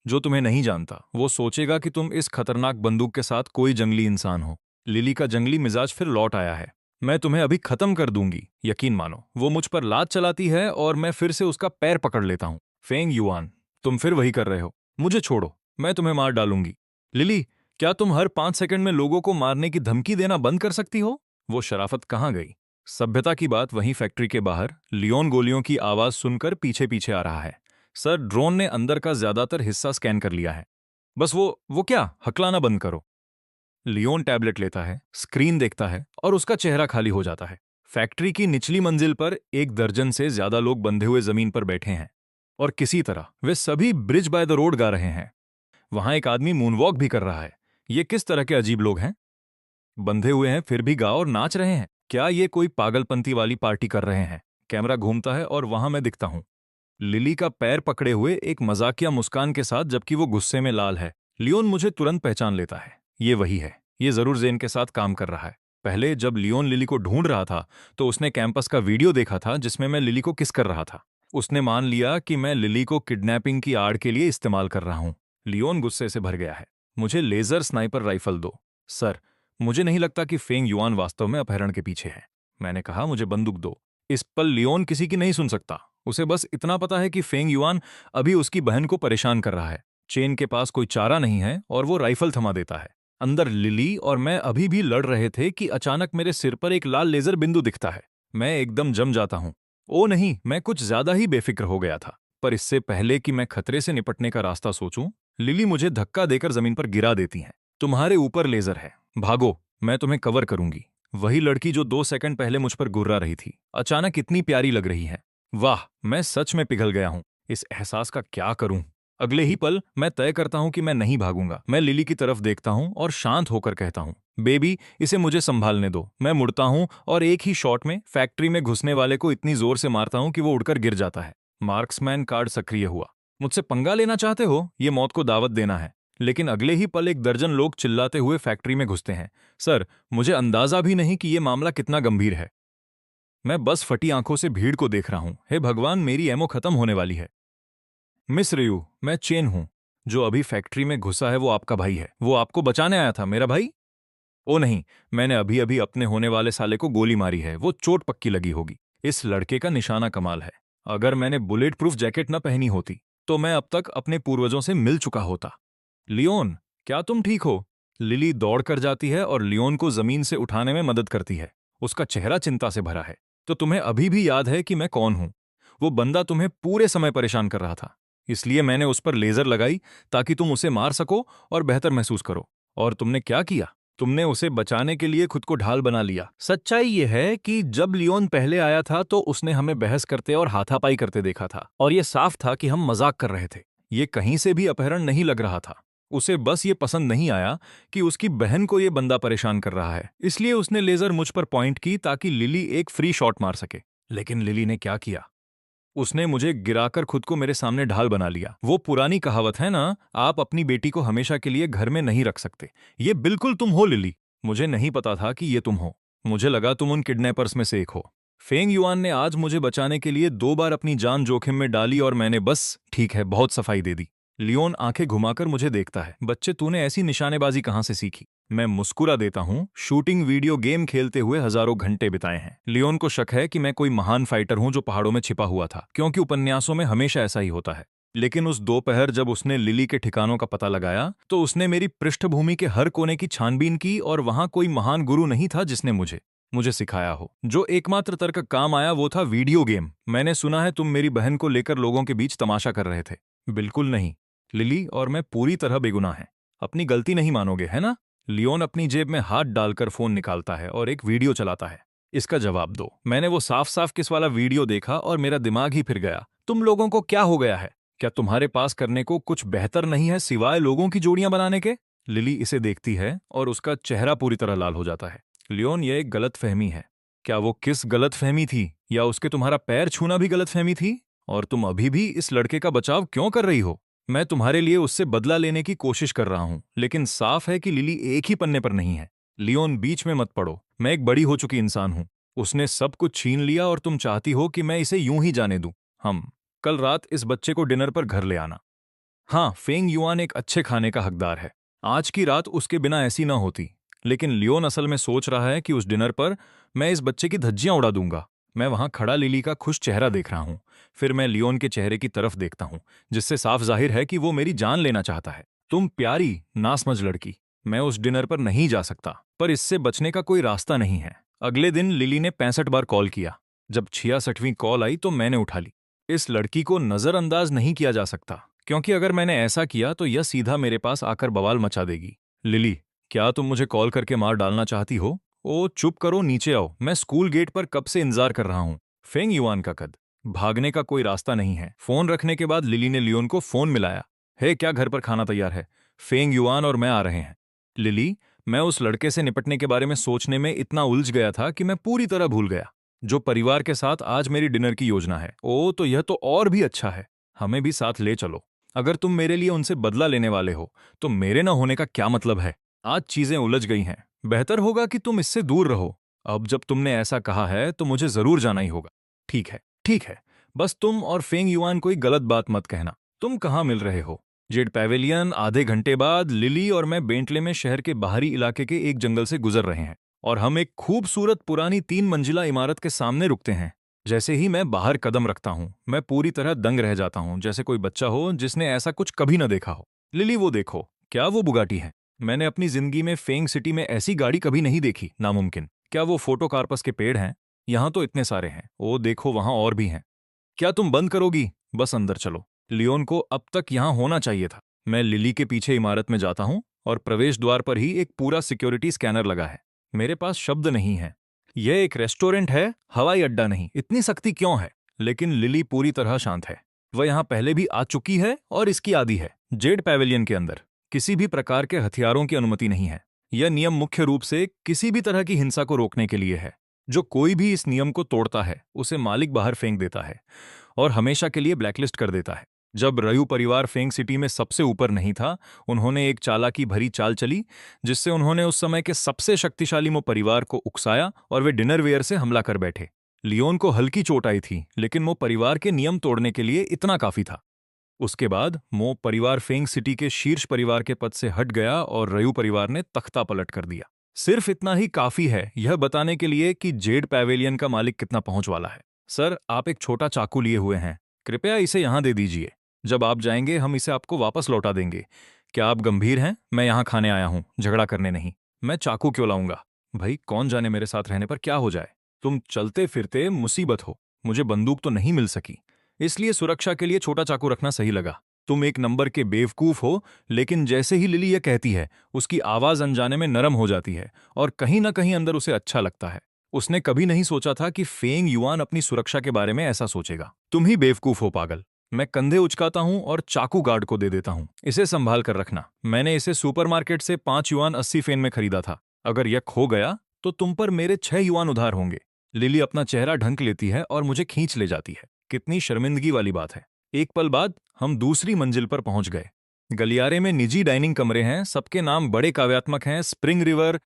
जो तुम्हें नहीं जानता वो सोचेगा कि तुम इस खतरनाक बंदूक के साथ कोई जंगली इंसान हो। लिली का जंगली मिजाज फिर लौट आया है। मैं तुम्हें अभी खत्म कर दूंगी, यकीन मानो। वो मुझ पर लात चलाती है और मैं फिर से उसका पैर पकड़ लेता हूं। फेंग युआन, तुम फिर वही कर रहे हो। मुझे छोड़ो, मैं तुम्हें मार डालूंगी। लिली, क्या तुम हर 5 सेकंड में लोगों को मारने की धमकी देना बंद कर सकती हो? वो शराफत कहाँ गई? सभ्यता की बात वहीं फैक्ट्री के बाहर लियोन गोलियों की आवाज सुनकर पीछे पीछे आ रहा है। सर, ड्रोन ने अंदर का ज्यादातर हिस्सा स्कैन कर लिया है। बस वो क्या, हकलाना बंद करो। लियोन टैबलेट लेता है, स्क्रीन देखता है और उसका चेहरा खाली हो जाता है। फैक्ट्री की निचली मंजिल पर 1 दर्जन से ज्यादा लोग बंधे हुए जमीन पर बैठे हैं और किसी तरह वे सभी ब्रिज बाय द रोड गा रहे हैं। वहां एक आदमी मूनवॉक भी कर रहा है। ये किस तरह के अजीब लोग हैं? बंधे हुए हैं फिर भी गा और नाच रहे हैं। क्या ये कोई पागलपंती वाली पार्टी कर रहे हैं? कैमरा घूमता है और वहां मैं दिखता हूं, लिली का पैर पकड़े हुए एक मजाकिया मुस्कान के साथ, जबकि वो गुस्से में लाल है। लियोन मुझे तुरंत पहचान लेता है। ये वही है। ये जरूर जेन के साथ काम कर रहा है। पहले जब लियोन लिली को ढूंढ रहा था तो उसने कैंपस का वीडियो देखा था जिसमें मैं लिली को किस कर रहा था। उसने मान लिया कि मैं लिली को किडनैपिंग की आड़ के लिए इस्तेमाल कर रहा हूं। लियोन गुस्से से भर गया है। मुझे लेजर स्नाइपर राइफल दो। सर, मुझे नहीं लगता कि फेंग युआन वास्तव में अपहरण के पीछे है। मैंने कहा, मुझे बंदूक दो। इस पल लियोन किसी की नहीं सुन सकता। उसे बस इतना पता है कि फेंग युआन अभी उसकी बहन को परेशान कर रहा है। चेन के पास कोई चारा नहीं है और वो राइफल थमा देता है। अंदर लिली और मैं अभी भी लड़ रहे थे कि अचानक मेरे सिर पर एक लाल लेजर बिंदु दिखता है। मैं एकदम जम जाता हूं। ओ नहीं, मैं कुछ ज्यादा ही बेफिक्र हो गया था। पर इससे पहले कि मैं खतरे से निपटने का रास्ता सोचूं, लिली मुझे धक्का देकर जमीन पर गिरा देती हैं। तुम्हारे ऊपर लेजर है, भागो, मैं तुम्हें कवर करूंगी। वही लड़की जो 2 सेकंड पहले मुझ पर गुर्रा रही थी, अचानक इतनी प्यारी लग रही है। वाह, मैं सच में पिघल गया हूं। इस एहसास का क्या करूं? अगले ही पल मैं तय करता हूं कि मैं नहीं भागूंगा। मैं लिली की तरफ देखता हूं और शांत होकर कहता हूं, बेबी, इसे मुझे संभालने दो। मैं मुड़ता हूं और एक ही शॉट में फैक्ट्री में घुसने वाले को इतनी जोर से मारता हूं कि वो उड़कर गिर जाता है। मार्क्समैन कार्ड सक्रिय हुआ। मुझसे पंगा लेना चाहते हो? ये मौत को दावत देना है। लेकिन अगले ही पल एक दर्जन लोग चिल्लाते हुए फैक्ट्री में घुसते हैं। सर, मुझे अंदाजा भी नहीं कि यह मामला कितना गंभीर है। मैं बस फटी आंखों से भीड़ को देख रहा हूं। हे भगवान, मेरी एमो खत्म होने वाली है। मिस रियू, मैं चेन हूं। जो अभी फैक्ट्री में घुसा है वो आपका भाई है। वो आपको बचाने आया था, मेरा भाई। ओ नहीं, मैंने अभी अभी अपने होने वाले साले को गोली मारी है। वो चोट पक्की लगी होगी। इस लड़के का निशाना कमाल है। अगर मैंने बुलेट प्रूफ जैकेट न पहनी होती तो मैं अब तक अपने पूर्वजों से मिल चुका होता। लियोन, क्या तुम ठीक हो? लिली दौड़ कर जाती है और लियोन को जमीन से उठाने में मदद करती है। उसका चेहरा चिंता से भरा है। तो तुम्हें अभी भी याद है कि मैं कौन हूं? वो बंदा तुम्हें पूरे समय परेशान कर रहा था, इसलिए मैंने उस पर लेजर लगाई ताकि तुम उसे मार सको और बेहतर महसूस करो। और तुमने क्या किया? तुमने उसे बचाने के लिए खुद को ढाल बना लिया। सच्चाई यह है कि जब लियोन पहले आया था तो उसने हमें बहस करते और हाथापाई करते देखा था, और यह साफ था कि हम मजाक कर रहे थे। ये कहीं से भी अपहरण नहीं लग रहा था। उसे बस ये पसंद नहीं आया कि उसकी बहन को ये बंदा परेशान कर रहा है, इसलिए उसने लेजर मुझ पर पॉइंट की ताकि लिली एक फ्री शॉट मार सके। लेकिन लिली ने क्या किया? उसने मुझे गिराकर खुद को मेरे सामने ढाल बना लिया। वो पुरानी कहावत है ना, आप अपनी बेटी को हमेशा के लिए घर में नहीं रख सकते। ये बिल्कुल तुम हो लिली। मुझे नहीं पता था कि ये तुम हो। मुझे लगा तुम उन किडनैपर्स में से एक हो। फेंग युआन ने आज मुझे बचाने के लिए 2 बार अपनी जान जोखिम में डाली और मैंने बस ठीक है बहुत सफाई दे दी। लियोन आंखें घुमाकर मुझे देखता है। बच्चे, तूने ऐसी निशानेबाजी कहां से सीखी? मैं मुस्कुरा देता हूं। शूटिंग वीडियो गेम खेलते हुए हजारों घंटे बिताए हैं। लियोन को शक है कि मैं कोई महान फाइटर हूं जो पहाड़ों में छिपा हुआ था, क्योंकि उपन्यासों में हमेशा ऐसा ही होता है। लेकिन उस दोपहर जब उसने लिली के ठिकानों का पता लगाया तो उसने मेरी पृष्ठभूमि के हर कोने की छानबीन की, और वहां कोई महान गुरु नहीं था जिसने मुझे मुझे सिखाया हो। जो एकमात्र तर्क काम आया वो था वीडियो गेम। मैंने सुना है तुम मेरी बहन को लेकर लोगों के बीच तमाशा कर रहे थे। बिल्कुल नहीं लिली, और मैं पूरी तरह बेगुनाह है। अपनी गलती नहीं मानोगे, है ना? लियोन अपनी जेब में हाथ डालकर फोन निकालता है और एक वीडियो चलाता है। इसका जवाब दो। मैंने वो साफ साफ किस वाला वीडियो देखा और मेरा दिमाग ही फिर गया। तुम लोगों को क्या हो गया है? क्या तुम्हारे पास करने को कुछ बेहतर नहीं है सिवाय लोगों की जोड़ियां बनाने के? लिली इसे देखती है और उसका चेहरा पूरी तरह लाल हो जाता है। लियोन, ये एक गलतफहमी है। क्या वो किस गलतफहमी थी? या उसके तुम्हारा पैर छूना भी गलतफहमी थी? और तुम अभी भी इस लड़के का बचाव क्यों कर रही हो? मैं तुम्हारे लिए उससे बदला लेने की कोशिश कर रहा हूं, लेकिन साफ है कि लिली एक ही पन्ने पर नहीं है। लियोन, बीच में मत पड़ो। मैं एक बड़ी हो चुकी इंसान हूं। उसने सब कुछ छीन लिया और तुम चाहती हो कि मैं इसे यूं ही जाने दूं। हम कल रात इस बच्चे को डिनर पर घर ले आना। हाँ, फेंग युआन एक अच्छे खाने का हकदार है। आज की रात उसके बिना ऐसी ना होती। लेकिन लियोन असल में सोच रहा है कि उस डिनर पर मैं इस बच्चे की धज्जियां उड़ा दूंगा। मैं वहां खड़ा लिली का खुश चेहरा देख रहा हूं। फिर मैं लियोन के चेहरे की तरफ देखता हूं, जिससे साफ जाहिर है कि वो मेरी जान लेना चाहता है। तुम प्यारी नासमझ लड़की, मैं उस डिनर पर नहीं जा सकता, पर इससे बचने का कोई रास्ता नहीं है। अगले दिन लिली ने 65 बार कॉल किया। जब 66वीं कॉल आई तो मैंने उठा ली। इस लड़की को नजरअंदाज नहीं किया जा सकता, क्योंकि अगर मैंने ऐसा किया तो यह सीधा मेरे पास आकर बवाल मचा देगी। लिली, क्या तुम मुझे कॉल करके मार डालना चाहती हो? ओ चुप करो, नीचे आओ। मैं स्कूल गेट पर कब से इंतजार कर रहा हूं। फेंग युआन का कद। भागने का कोई रास्ता नहीं है। फोन रखने के बाद लिली ने लियोन को फोन मिलाया। हे, क्या घर पर खाना तैयार है? फेंग युआन और मैं आ रहे हैं। लिली, मैं उस लड़के से निपटने के बारे में सोचने में इतना उलझ गया था कि मैं पूरी तरह भूल गया जो परिवार के साथ आज मेरी डिनर की योजना है। ओ, तो यह तो और भी अच्छा है। हमें भी साथ ले चलो। अगर तुम मेरे लिए उनसे बदला लेने वाले हो तो मेरे न होने का क्या मतलब है? आज चीजें उलझ गई हैं। बेहतर होगा कि तुम इससे दूर रहो। अब जब तुमने ऐसा कहा है तो मुझे जरूर जाना ही होगा। ठीक है, ठीक है। बस तुम और फेंग युआन कोई गलत बात मत कहना। तुम कहाँ मिल रहे हो? Z pavilion. आधे घंटे बाद लिली और मैं बेंटले में शहर के बाहरी इलाके के एक जंगल से गुजर रहे हैं और हम एक खूबसूरत पुरानी 3 मंजिला इमारत के सामने रुकते हैं। जैसे ही मैं बाहर कदम रखता हूँ मैं पूरी तरह दंग रह जाता हूँ, जैसे कोई बच्चा हो जिसने ऐसा कुछ कभी न देखा हो। लिली, वो देखो, क्या वो बुगाटी है? मैंने अपनी जिंदगी में फेंग सिटी में ऐसी गाड़ी कभी नहीं देखी, नामुमकिन। क्या वो फोटोकार्पस के पेड़ हैं? यहाँ तो इतने सारे हैं, ओ देखो वहां और भी हैं। क्या तुम बंद करोगी? बस अंदर चलो। लियोन को अब तक यहाँ होना चाहिए था। मैं लिली के पीछे इमारत में जाता हूँ और प्रवेश द्वार पर ही एक पूरा सिक्योरिटी स्कैनर लगा है। मेरे पास शब्द नहीं है। यह एक रेस्टोरेंट है, हवाई अड्डा नहीं। इतनी सख्ती क्यों है? लेकिन लिली पूरी तरह शांत है। वह यहाँ पहले भी आ चुकी है और इसकी आदी है। जेड पैवेलियन के अंदर किसी भी प्रकार के हथियारों की अनुमति नहीं है। यह नियम मुख्य रूप से किसी भी तरह की हिंसा को रोकने के लिए है। जो कोई भी इस नियम को तोड़ता है उसे मालिक बाहर फेंक देता है और हमेशा के लिए ब्लैकलिस्ट कर देता है। जब रयू परिवार फेंग सिटी में सबसे ऊपर नहीं था, उन्होंने एक चालाकी भरी चाल चली, जिससे उन्होंने उस समय के सबसे शक्तिशाली मो परिवार को उकसाया और वे डिनर वेयर से हमला कर बैठे। लियोन को हल्की चोट आई थी, लेकिन वो परिवार के नियम तोड़ने के लिए इतना काफी था। उसके बाद मो परिवार फेंग सिटी के शीर्ष परिवार के पद से हट गया और रयू परिवार ने तख्ता पलट कर दिया। सिर्फ इतना ही काफी है यह बताने के लिए कि जेड पैवेलियन का मालिक कितना पहुंच वाला है। सर, आप एक छोटा चाकू लिए हुए हैं, कृपया इसे यहां दे दीजिए। जब आप जाएंगे हम इसे आपको वापस लौटा देंगे। क्या आप गंभीर हैं? मैं यहां खाने आया हूं, झगड़ा करने नहीं। मैं चाकू क्यों लाऊंगा? भाई, कौन जाने मेरे साथ रहने पर क्या हो जाए। तुम चलते फिरते मुसीबत हो। मुझे बंदूक तो नहीं मिल सकी, इसलिए सुरक्षा के लिए छोटा चाकू रखना सही लगा। तुम एक नंबर के बेवकूफ हो, लेकिन जैसे ही लिली यह कहती है उसकी आवाज अनजाने में नरम हो जाती है और कहीं ना कहीं अंदर उसे अच्छा लगता है। उसने कभी नहीं सोचा था कि फेंग युआन अपनी सुरक्षा के बारे में ऐसा सोचेगा। तुम ही बेवकूफ हो, पागल। मैं कंधे उचकाता हूं और चाकू गार्ड को दे देता हूं। इसे संभाल कर रखना। मैंने इसे सुपरमार्केट से 5 युआन 80 फेन में खरीदा था। अगर यह खो गया तो तुम पर मेरे 6 युआन उधार होंगे। लिली अपना चेहरा ढंक लेती है और मुझे खींच ले जाती है। कितनी शर्मिंदगी वाली बात है। एक पल बाद हम दूसरी मंजिल पर पहुंच गए। गलियारे में निजी डाइनिंग कमरे हैं, सबके नाम बड़े काव्यात्मक हैं, spring river,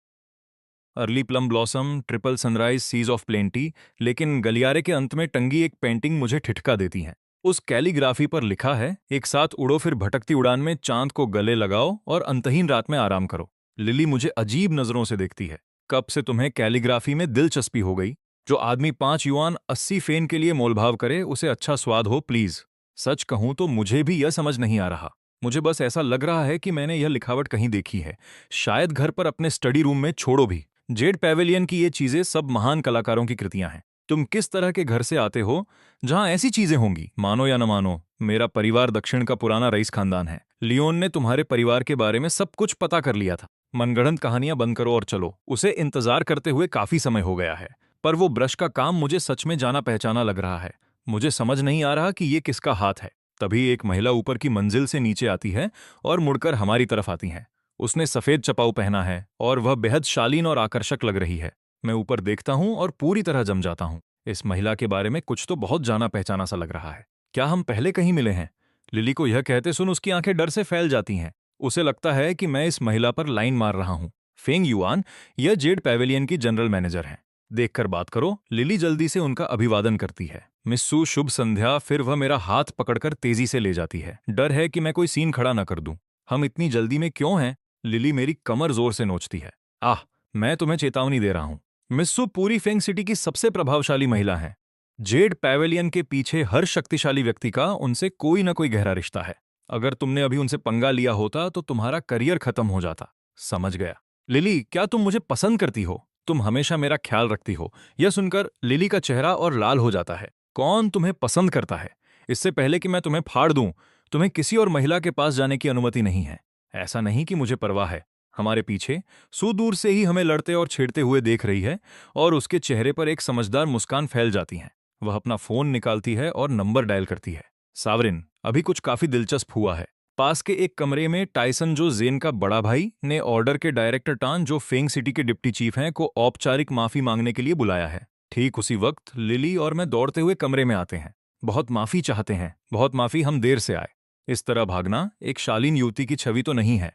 early plum blossom, triple sunrise, seas of plenty. लेकिन गलियारे के अंत में टंगी एक पेंटिंग मुझे ठिठका देती है। उस कैलीग्राफी पर लिखा है, एक साथ उड़ो फिर भटकती उड़ान में चांद को गले लगाओ और अंतहीन रात में आराम करो। लिली मुझे अजीब नजरों से देखती है। कब से तुम्हें कैलीग्राफी में दिलचस्पी हो गई? जो आदमी 5 युआन 80 फेन के लिए मोलभाव करे उसे अच्छा स्वाद हो, प्लीज। सच कहूं तो मुझे भी यह समझ नहीं आ रहा। मुझे बस ऐसा लग रहा है कि मैंने यह लिखावट कहीं देखी है, शायद घर पर अपने स्टडी रूम में। छोड़ो भी। जेड पैवेलियन की ये चीजें सब महान कलाकारों की कृतियां हैं। तुम किस तरह के घर से आते हो जहां ऐसी चीजें होंगी? मानो या न मानो, मेरा परिवार दक्षिण का पुराना रईस खानदान है। लियोन ने तुम्हारे परिवार के बारे में सब कुछ पता कर लिया था। मनगढ़ंत कहानियां बंद करो और चलो। उसे इंतजार करते हुए काफी समय हो गया है, पर वो ब्रश का काम मुझे सच में जाना पहचाना लग रहा है। मुझे समझ नहीं आ रहा कि ये किसका हाथ है। तभी एक महिला ऊपर की मंजिल से नीचे आती है और मुड़कर हमारी तरफ आती है। उसने सफेद चपाऊ पहना है और वह बेहद शालीन और आकर्षक लग रही है। मैं ऊपर देखता हूं और पूरी तरह जम जाता हूं। इस महिला के बारे में कुछ तो बहुत जाना पहचाना सा लग रहा है। क्या हम पहले कहीं मिले हैं? लिली को यह कहते सुन उसकी आंखें डर से फैल जाती हैं। उसे लगता है कि मैं इस महिला पर लाइन मार रहा हूं। फेंग युआन, यह जेड पैवेलियन की जनरल मैनेजर हैं। देखकर बात करो। लिली जल्दी से उनका अभिवादन करती है। मिस्सू, शुभ संध्या। फिर वह मेरा हाथ पकड़कर तेजी से ले जाती है। डर है कि मैं कोई सीन खड़ा न कर दूं। हम इतनी जल्दी में क्यों हैं? लिली मेरी कमर जोर से नोचती है। आह, मैं तुम्हें चेतावनी दे रहा हूं। मिस्सू पूरी फेंग सिटी की सबसे प्रभावशाली महिला है। जेड पैवेलियन के पीछे हर शक्तिशाली व्यक्ति का उनसे कोई ना कोई गहरा रिश्ता है। अगर तुमने अभी उनसे पंगा लिया होता तो तुम्हारा करियर खत्म हो जाता। समझ गया। लिली, क्या तुम मुझे पसंद करती हो? तुम हमेशा मेरा ख्याल रखती हो। यह सुनकर लिली का चेहरा और लाल हो जाता है। कौन तुम्हें पसंद करता है? इससे पहले कि मैं तुम्हें फाड़ दूं, तुम्हें किसी और महिला के पास जाने की अनुमति नहीं है। ऐसा नहीं कि मुझे परवाह है। हमारे पीछे सुदूर से ही हमें लड़ते और छेड़ते हुए देख रही है और उसके चेहरे पर एक समझदार मुस्कान फैल जाती है। वह अपना फोन निकालती है और नंबर डायल करती है। सावरिन, अभी कुछ काफी दिलचस्प हुआ है। पास के एक कमरे में टाइसन, जो जेन का बड़ा भाई, ने ऑर्डर के डायरेक्टर टान, जो फेंग सिटी के डिप्टी चीफ हैं, को औपचारिक माफी मांगने के लिए बुलाया है। ठीक उसी वक्त लिली और मैं दौड़ते हुए कमरे में आते हैं। बहुत माफी चाहते हैं, बहुत माफी, हम देर से आए। इस तरह भागना एक शालीन युवती की छवि तो नहीं है।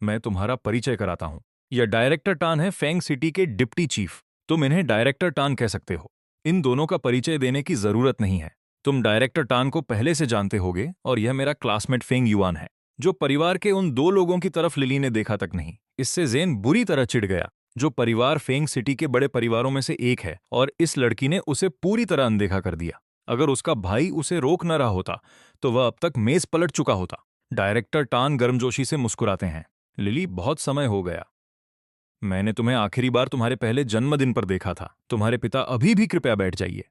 मैं तुम्हारा परिचय कराता हूं। यह डायरेक्टर टान है, फेंग सिटी के डिप्टी चीफ। तुम इन्हें डायरेक्टर टान कह सकते हो। इन दोनों का परिचय देने की जरूरत नहीं है। तुम डायरेक्टर टान को पहले से जानते होगे और यह मेरा क्लासमेट फेंग युआन है, जो परिवार के उन 2 लोगों की तरफ लिली ने देखा तक नहीं। इससे जेन बुरी तरह चिढ़ गया। जो परिवार फेंग सिटी के बड़े परिवारों में से एक है, और इस लड़की ने उसे पूरी तरह अनदेखा कर दिया। अगर उसका भाई उसे रोक न रहा होता तो वह अब तक मेज पलट चुका होता। डायरेक्टर टान गर्मजोशी से मुस्कुराते हैं। लिली, बहुत समय हो गया। मैंने तुम्हें आखिरी बार तुम्हारे पहले जन्मदिन पर देखा था। तुम्हारे पिता अभी भी, कृपया बैठ जाइए।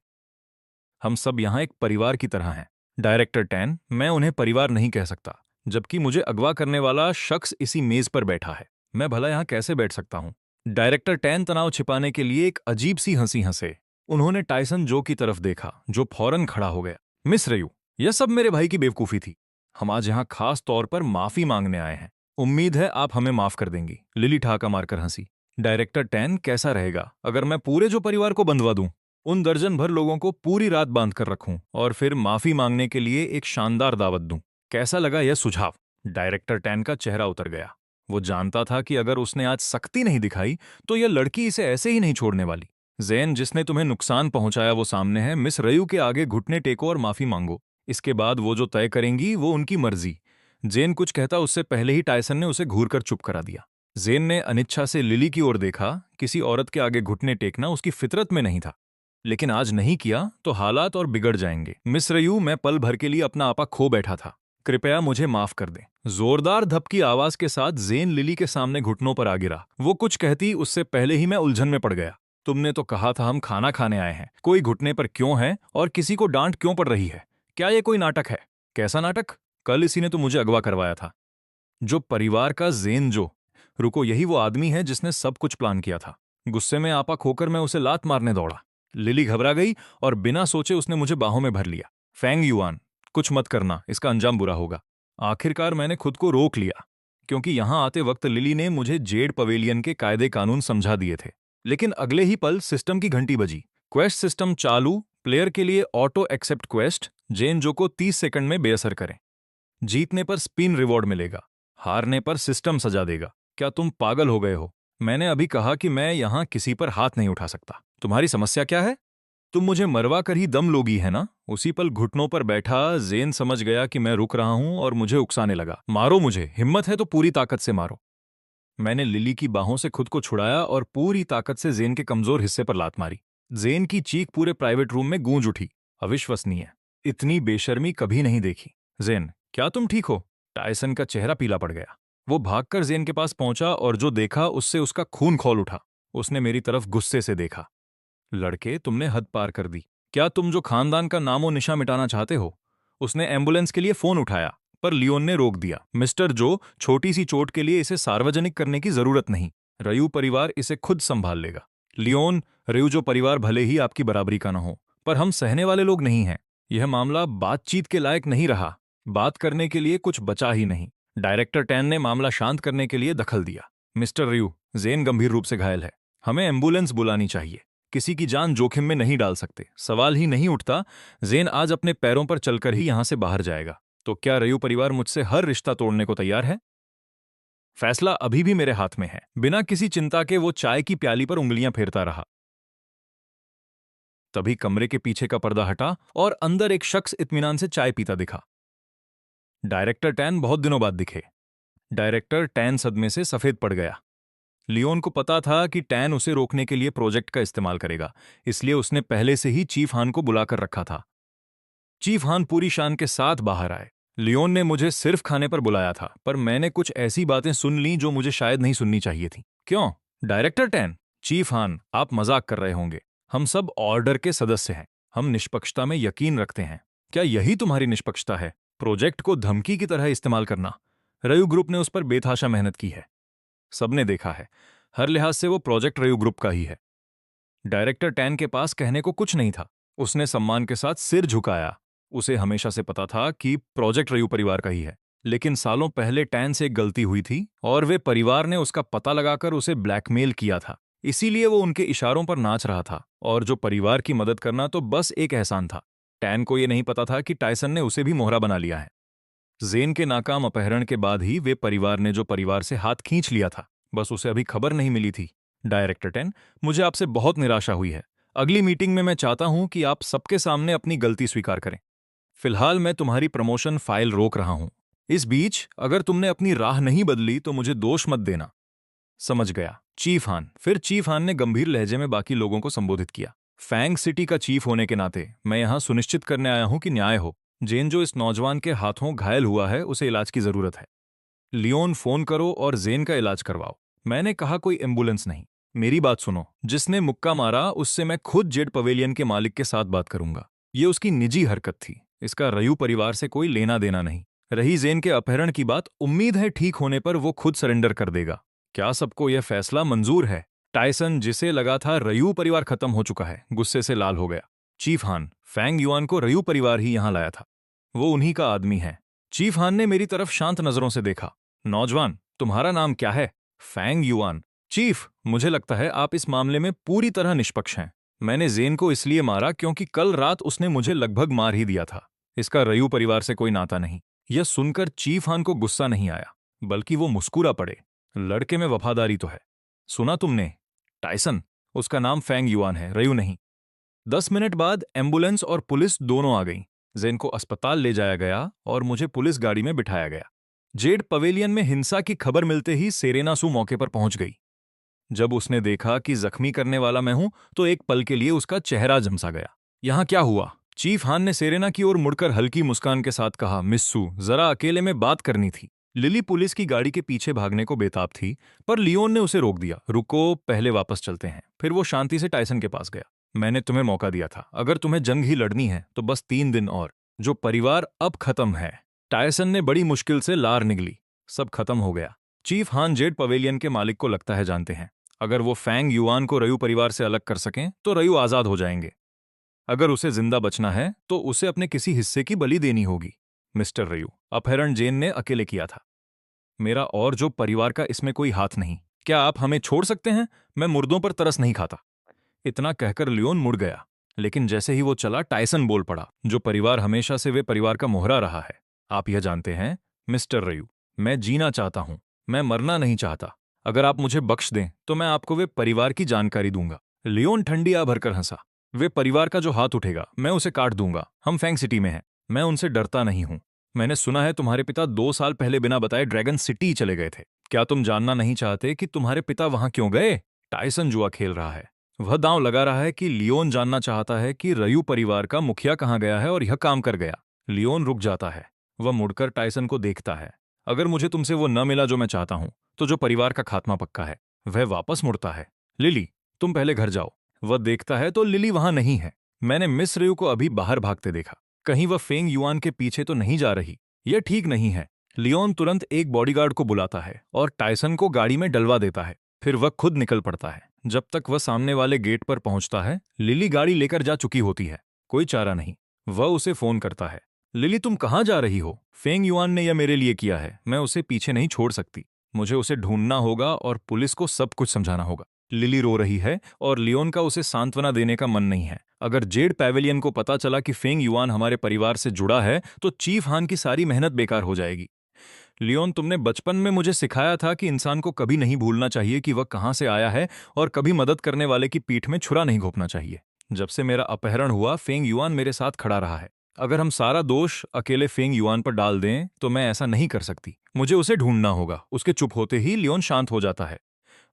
हम सब यहाँ एक परिवार की तरह हैं। डायरेक्टर टैन, मैं उन्हें परिवार नहीं कह सकता, जबकि मुझे अगवा करने वाला शख्स इसी मेज पर बैठा है। मैं भला यहाँ कैसे बैठ सकता हूँ? डायरेक्टर टैन तनाव छिपाने के लिए एक अजीब सी हंसी हंसे। उन्होंने टाइसन जो की तरफ देखा, जो फौरन खड़ा हो गया। मिस रयू, यह सब मेरे भाई की बेवकूफी थी। हम आज यहाँ खास तौर पर माफी मांगने आए हैं। उम्मीद है आप हमें माफ कर देंगी। लिली ठाका मारकर हंसी। डायरेक्टर टैन, कैसा रहेगा अगर मैं पूरे जो परिवार को बंधवा दूं? उन दर्जन भर लोगों को पूरी रात बांध कर रखूं और फिर माफी मांगने के लिए एक शानदार दावत दूं। कैसा लगा यह सुझाव? डायरेक्टर टैन का चेहरा उतर गया। वो जानता था कि अगर उसने आज सख्ती नहीं दिखाई तो यह लड़की इसे ऐसे ही नहीं छोड़ने वाली। जैन, जिसने तुम्हें नुकसान पहुंचाया वो सामने है। मिस रयू के आगे घुटने टेको और माफी मांगो। इसके बाद वो जो तय करेंगी वो उनकी मर्जी। जेन कुछ कहता उससे पहले ही टायसन ने उसे घूरकर चुप करा दिया। जेन ने अनिच्छा से लिली की ओर देखा। किसी औरत के आगे घुटने टेकना उसकी फितरत में नहीं था, लेकिन आज नहीं किया तो हालात और बिगड़ जाएंगे। मिस रयू, मैं पल भर के लिए अपना आपा खो बैठा था। कृपया मुझे माफ कर दें। जोरदार धपकी आवाज के साथ जेन लिली के सामने घुटनों पर आ गिरा। वो कुछ कहती उससे पहले ही मैं उलझन में पड़ गया। तुमने तो कहा था हम खाना खाने आए हैं। कोई घुटने पर क्यों है और किसी को डांट क्यों पड़ रही है? क्या ये कोई नाटक है? कैसा नाटक? कल इसी ने तो मुझे अगवा करवाया था। जो परिवार का जेन जो, रुको, यही वो आदमी है जिसने सब कुछ प्लान किया था। गुस्से में आपा खोकर मैं उसे लात मारने दौड़ा। लिली घबरा गई और बिना सोचे उसने मुझे बाहों में भर लिया। फैंग युआन, कुछ मत करना, इसका अंजाम बुरा होगा। आखिरकार मैंने खुद को रोक लिया, क्योंकि यहां आते वक्त लिली ने मुझे जेड पवेलियन के कायदे कानून समझा दिए थे। लेकिन अगले ही पल सिस्टम की घंटी बजी। क्वेस्ट सिस्टम चालू। प्लेयर के लिए ऑटो एक्सेप्ट क्वेस्ट। जेन जो को 30 सेकंड में बेअसर करें। जीतने पर स्पिन रिवॉर्ड मिलेगा, हारने पर सिस्टम सजा देगा। क्या तुम पागल हो गए हो? मैंने अभी कहा कि मैं यहां किसी पर हाथ नहीं उठा सकता। तुम्हारी समस्या क्या है? तुम मुझे मरवा कर ही दम लोगी है ना? उसी पल घुटनों पर बैठा जेन समझ गया कि मैं रुक रहा हूं और मुझे उकसाने लगा। मारो मुझे, हिम्मत है तो पूरी ताकत से मारो। मैंने लिली की बाहों से खुद को छुड़ाया और पूरी ताकत से जेन के कमजोर हिस्से पर लात मारी। जेन की चीख पूरे प्राइवेट रूम में गूंज उठी। अविश्वसनीय, इतनी बेशर्मी कभी नहीं देखी। जेन, क्या तुम ठीक हो? टायसन का चेहरा पीला पड़ गया। वो भागकर जेन के पास पहुंचा और जो देखा उससे उसका खून खौल उठा। उसने मेरी तरफ गुस्से से देखा। लड़के, तुमने हद पार कर दी। क्या तुम जो खानदान का नामो निशा मिटाना चाहते हो? उसने एम्बुलेंस के लिए फोन उठाया, पर लियोन ने रोक दिया। मिस्टर जो, छोटी सी चोट के लिए इसे सार्वजनिक करने की जरूरत नहीं। रयू परिवार इसे खुद संभाल लेगा। लियोन, रयू जो परिवार भले ही आपकी बराबरी का न हो, पर हम सहने वाले लोग नहीं हैं। यह मामला बातचीत के लायक नहीं रहा। बात करने के लिए कुछ बचा ही नहीं। डायरेक्टर टैन ने मामला शांत करने के लिए दखल दिया। मिस्टर रयू, जेन गंभीर रूप से घायल है। हमें एम्बुलेंस बुलानी चाहिए। किसी की जान जोखिम में नहीं डाल सकते। सवाल ही नहीं उठता। जेन आज अपने पैरों पर चलकर ही यहां से बाहर जाएगा। तो क्या रयू परिवार मुझसे हर रिश्ता तोड़ने को तैयार है? फैसला अभी भी मेरे हाथ में है। बिना किसी चिंता के वो चाय की प्याली पर उंगलियां फेरता रहा। तभी कमरे के पीछे का पर्दा हटा और अंदर एक शख्स इत्मीनान से चाय पीता दिखा। डायरेक्टर टैन बहुत दिनों बाद दिखे। डायरेक्टर टैन सदमे से सफेद पड़ गया। लियोन को पता था कि टैन उसे रोकने के लिए प्रोजेक्ट का इस्तेमाल करेगा, इसलिए उसने पहले से ही चीफ हान को बुलाकर रखा था। चीफ हान पूरी शान के साथ बाहर आए। लियोन ने मुझे सिर्फ खाने पर बुलाया था, पर मैंने कुछ ऐसी बातें सुन लीं जो मुझे शायद नहीं सुननी चाहिए थी। क्यों? डायरेक्टर टैन, चीफ हान, आप मजाक कर रहे होंगे। हम सब ऑर्डर के सदस्य हैं। हम निष्पक्षता में यकीन रखते हैं। क्या यही तुम्हारी निष्पक्षता है? प्रोजेक्ट को धमकी की तरह इस्तेमाल करना। रयू ग्रुप ने उस पर बेतहाशा मेहनत की है। सबने देखा है। हर लिहाज से वो प्रोजेक्ट रयू ग्रुप का ही है। डायरेक्टर टैन के पास कहने को कुछ नहीं था। उसने सम्मान के साथ सिर झुकाया। उसे हमेशा से पता था कि प्रोजेक्ट रयू परिवार का ही है, लेकिन सालों पहले टैन से एक गलती हुई थी और वे परिवार ने उसका पता लगाकर उसे ब्लैकमेल किया था। इसीलिए वो उनके इशारों पर नाच रहा था, और जो परिवार की मदद करना तो बस एक एहसान था। टैन को यह नहीं पता था कि टायसन ने उसे भी मोहरा बना लिया है। जेन के नाकाम अपहरण के बाद ही वे परिवार ने जो परिवार से हाथ खींच लिया था, बस उसे अभी खबर नहीं मिली थी। डायरेक्टर टैन, मुझे आपसे बहुत निराशा हुई है। अगली मीटिंग में मैं चाहता हूं कि आप सबके सामने अपनी गलती स्वीकार करें। फिलहाल मैं तुम्हारी प्रमोशन फाइल रोक रहा हूं। इस बीच अगर तुमने अपनी राह नहीं बदली तो मुझे दोष मत देना। समझ गया। चीफ हान। फिर चीफ हान ने गंभीर लहजे में बाकी लोगों को संबोधित किया। फैंग सिटी का चीफ होने के नाते मैं यहाँ सुनिश्चित करने आया हूँ कि न्याय हो। जेन जो इस नौजवान के हाथों घायल हुआ है उसे इलाज की जरूरत है। लियोन, फोन करो और जेन का इलाज करवाओ। मैंने कहा कोई एम्बुलेंस नहीं। मेरी बात सुनो, जिसने मुक्का मारा उससे मैं खुद जेड पवेलियन के मालिक के साथ बात करूंगा। ये उसकी निजी हरकत थी, इसका रयू परिवार से कोई लेना देना नहीं। रही जेन के अपहरण की बात, उम्मीद है ठीक होने पर वो खुद सरेंडर कर देगा। क्या सबको यह फैसला मंजूर है? टायसन, जिसे लगा था रयू परिवार खत्म हो चुका है, गुस्से से लाल हो गया। चीफ हान, फैंग युआन को रयू परिवार ही यहां लाया था। वो उन्हीं का आदमी है। चीफ हान ने मेरी तरफ शांत नजरों से देखा। नौजवान, तुम्हारा नाम क्या है? Fang yuan. चीफ, मुझे लगता है आप इस मामले में पूरी तरह निष्पक्ष हैं। मैंने जेन को इसलिए मारा क्योंकि कल रात उसने मुझे लगभग मार ही दिया था। इसका रयू परिवार से कोई नाता नहीं। यह सुनकर चीफ हान को गुस्सा नहीं आया, बल्कि वो मुस्कुरा पड़े। लड़के में वफादारी तो है। सुना तुमने? टायसन, उसका नाम फैंग युआन है, रयू नहीं। 10 मिनट बाद एम्बुलेंस और पुलिस दोनों आ गईं। जेन को अस्पताल ले जाया गया और मुझे पुलिस गाड़ी में बिठाया गया। जेड पवेलियन में हिंसा की खबर मिलते ही सेरेना सू मौके पर पहुंच गई। जब उसने देखा कि जख्मी करने वाला मैं हूं तो एक पल के लिए उसका चेहरा झमसा गया। यहां क्या हुआ? चीफ हान ने सेरेना की ओर मुड़कर हल्की मुस्कान के साथ कहा, मिस सू, जरा अकेले में बात करनी थी। लिली पुलिस की गाड़ी के पीछे भागने को बेताब थी, पर लियोन ने उसे रोक दिया। रुको, पहले वापस चलते हैं। फिर वो शांति से टायसन के पास गया। मैंने तुम्हें मौका दिया था, अगर तुम्हें जंग ही लड़नी है तो बस 3 दिन और। जो परिवार अब खत्म है। टायसन ने बड़ी मुश्किल से लार निगली। सब खत्म हो गया। चीफ हान जेड पवेलियन के मालिक को लगता है जानते हैं। अगर वो फैंग युआन को रयू परिवार से अलग कर सकें तो रयू आजाद हो जाएंगे। अगर उसे जिंदा बचना है तो उसे अपने किसी हिस्से की बलि देनी होगी। मिस्टर रयू, अपहरण जेन ने अकेले किया था। मेरा और जो परिवार का इसमें कोई हाथ नहीं। क्या आप हमें छोड़ सकते हैं? मैं मुर्दों पर तरस नहीं खाता। इतना कहकर लियोन मुड़ गया, लेकिन जैसे ही वो चला टायसन बोल पड़ा, जो परिवार हमेशा से वे परिवार का मोहरा रहा है। आप यह जानते हैं मिस्टर रयू, मैं जीना चाहता हूं, मैं मरना नहीं चाहता। अगर आप मुझे बख्श दें तो मैं आपको वे परिवार की जानकारी दूंगा। लियोन ठंडी आ भरकर हंसा। वे परिवार का जो हाथ उठेगा मैं उसे काट दूंगा। हम फैंग सिटी में हैं, मैं उनसे डरता नहीं हूं। मैंने सुना है तुम्हारे पिता 2 साल पहले बिना बताए ड्रैगन सिटी चले गए थे। क्या तुम जानना नहीं चाहते कि तुम्हारे पिता वहां क्यों गए? टायसन जुआ खेल रहा है। वह दांव लगा रहा है कि लियोन जानना चाहता है कि रयू परिवार का मुखिया कहां गया है और यह काम कर गया। लियोन रुक जाता है। वह मुड़कर टायसन को देखता है। अगर मुझे तुमसे वो न मिला जो मैं चाहता हूं तो जो परिवार का खात्मा पक्का है। वह वापस मुड़ता है। लिली, तुम पहले घर जाओ। वह देखता है तो लिली वहां नहीं है। मैंने मिस रयू को अभी बाहर भागते देखा। कहीं वह फेंग युआन के पीछे तो नहीं जा रही? यह ठीक नहीं है। लियोन तुरंत एक बॉडीगार्ड को बुलाता है और टायसन को गाड़ी में डलवा देता है। फिर वह खुद निकल पड़ता है। जब तक वह सामने वाले गेट पर पहुंचता है लिली गाड़ी लेकर जा चुकी होती है। कोई चारा नहीं। वह उसे फोन करता है। लिली, तुम कहां जा रही हो? फेंग युआन ने यह मेरे लिए किया है, मैं उसे पीछे नहीं छोड़ सकती। मुझे उसे ढूंढना होगा और पुलिस को सब कुछ समझाना होगा। लिली रो रही है और लियोन का उसे सांत्वना देने का मन नहीं है। अगर जेड पैवेलियन को पता चला कि फेंग युआन हमारे परिवार से जुड़ा है तो चीफ हान की सारी मेहनत बेकार हो जाएगी। लियोन, तुमने बचपन में मुझे सिखाया था कि इंसान को कभी नहीं भूलना चाहिए कि वह कहां से आया है और कभी मदद करने वाले की पीठ में छुरा नहीं घोंपना चाहिए। जब से मेरा अपहरण हुआ फेंग युआन मेरे साथ खड़ा रहा है। अगर हम सारा दोष अकेले फेंग युआन पर डाल दें तो मैं ऐसा नहीं कर सकती। मुझे उसे ढूंढना होगा। उसके चुप होते ही लियोन शांत हो जाता है।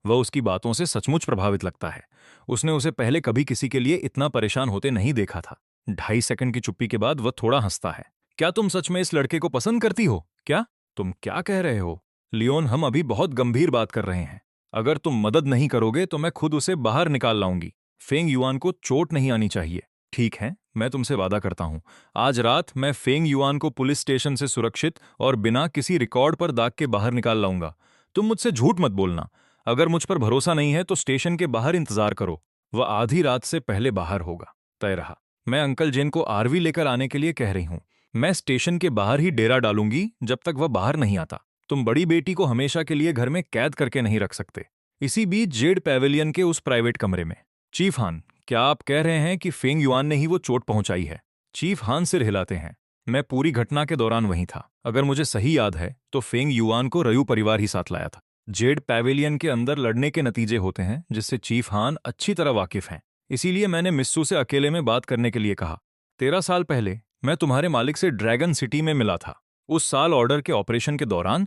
वह उसकी बातों से सचमुच प्रभावित लगता है। उसने उसे पहले कभी किसी के लिए इतना परेशान होते नहीं देखा था। 2.5 सेकंड की चुप्पी के बाद वह थोड़ा हंसता है। क्या तुम सच में इस लड़के को पसंद करती हो? क्या तुम क्या कह रहे हो? लियोन, हम अभी बहुत गंभीर बात कर रहे हैं। अगर तुम मदद नहीं करोगे तो मैं खुद उसे बाहर निकाल लाऊंगी। फेंग युआन को चोट नहीं आनी चाहिए। ठीक है, मैं तुमसे वादा करता हूं, आज रात मैं फेंग युआन को पुलिस स्टेशन से सुरक्षित और बिना किसी रिकॉर्ड पर दाग के बाहर निकाल लाऊंगा। तुम मुझसे झूठ मत बोलना। अगर मुझ पर भरोसा नहीं है तो स्टेशन के बाहर इंतजार करो। वह आधी रात से पहले बाहर होगा। तय रहा। मैं अंकल जेन को आरवी लेकर आने के लिए कह रही हूं। मैं स्टेशन के बाहर ही डेरा डालूंगी जब तक वह बाहर नहीं आता। तुम बड़ी बेटी को हमेशा के लिए घर में कैद करके नहीं रख सकते। इसी बीच जेड पैवेलियन के उस प्राइवेट कमरे में। चीफ हान, क्या आप कह रहे हैं कि फेंग युआन ने ही वो चोट पहुंचाई है? चीफ हान सिर हिलाते हैं। मैं पूरी घटना के दौरान वहीं था। अगर मुझे सही याद है तो फेंग युआन को रयू परिवार ही साथ लाया था। जेड पैवेलियन के अंदर लड़ने के नतीजे होते हैं जिससे चीफ हान अच्छी तरह वाकिफ हैं। इसीलिए मैंने मिस्सू से अकेले में बात करने के लिए कहा। 13 साल पहले मैं तुम्हारे मालिक से ड्रैगन सिटी में मिला था। उस साल ऑर्डर के ऑपरेशन के दौरान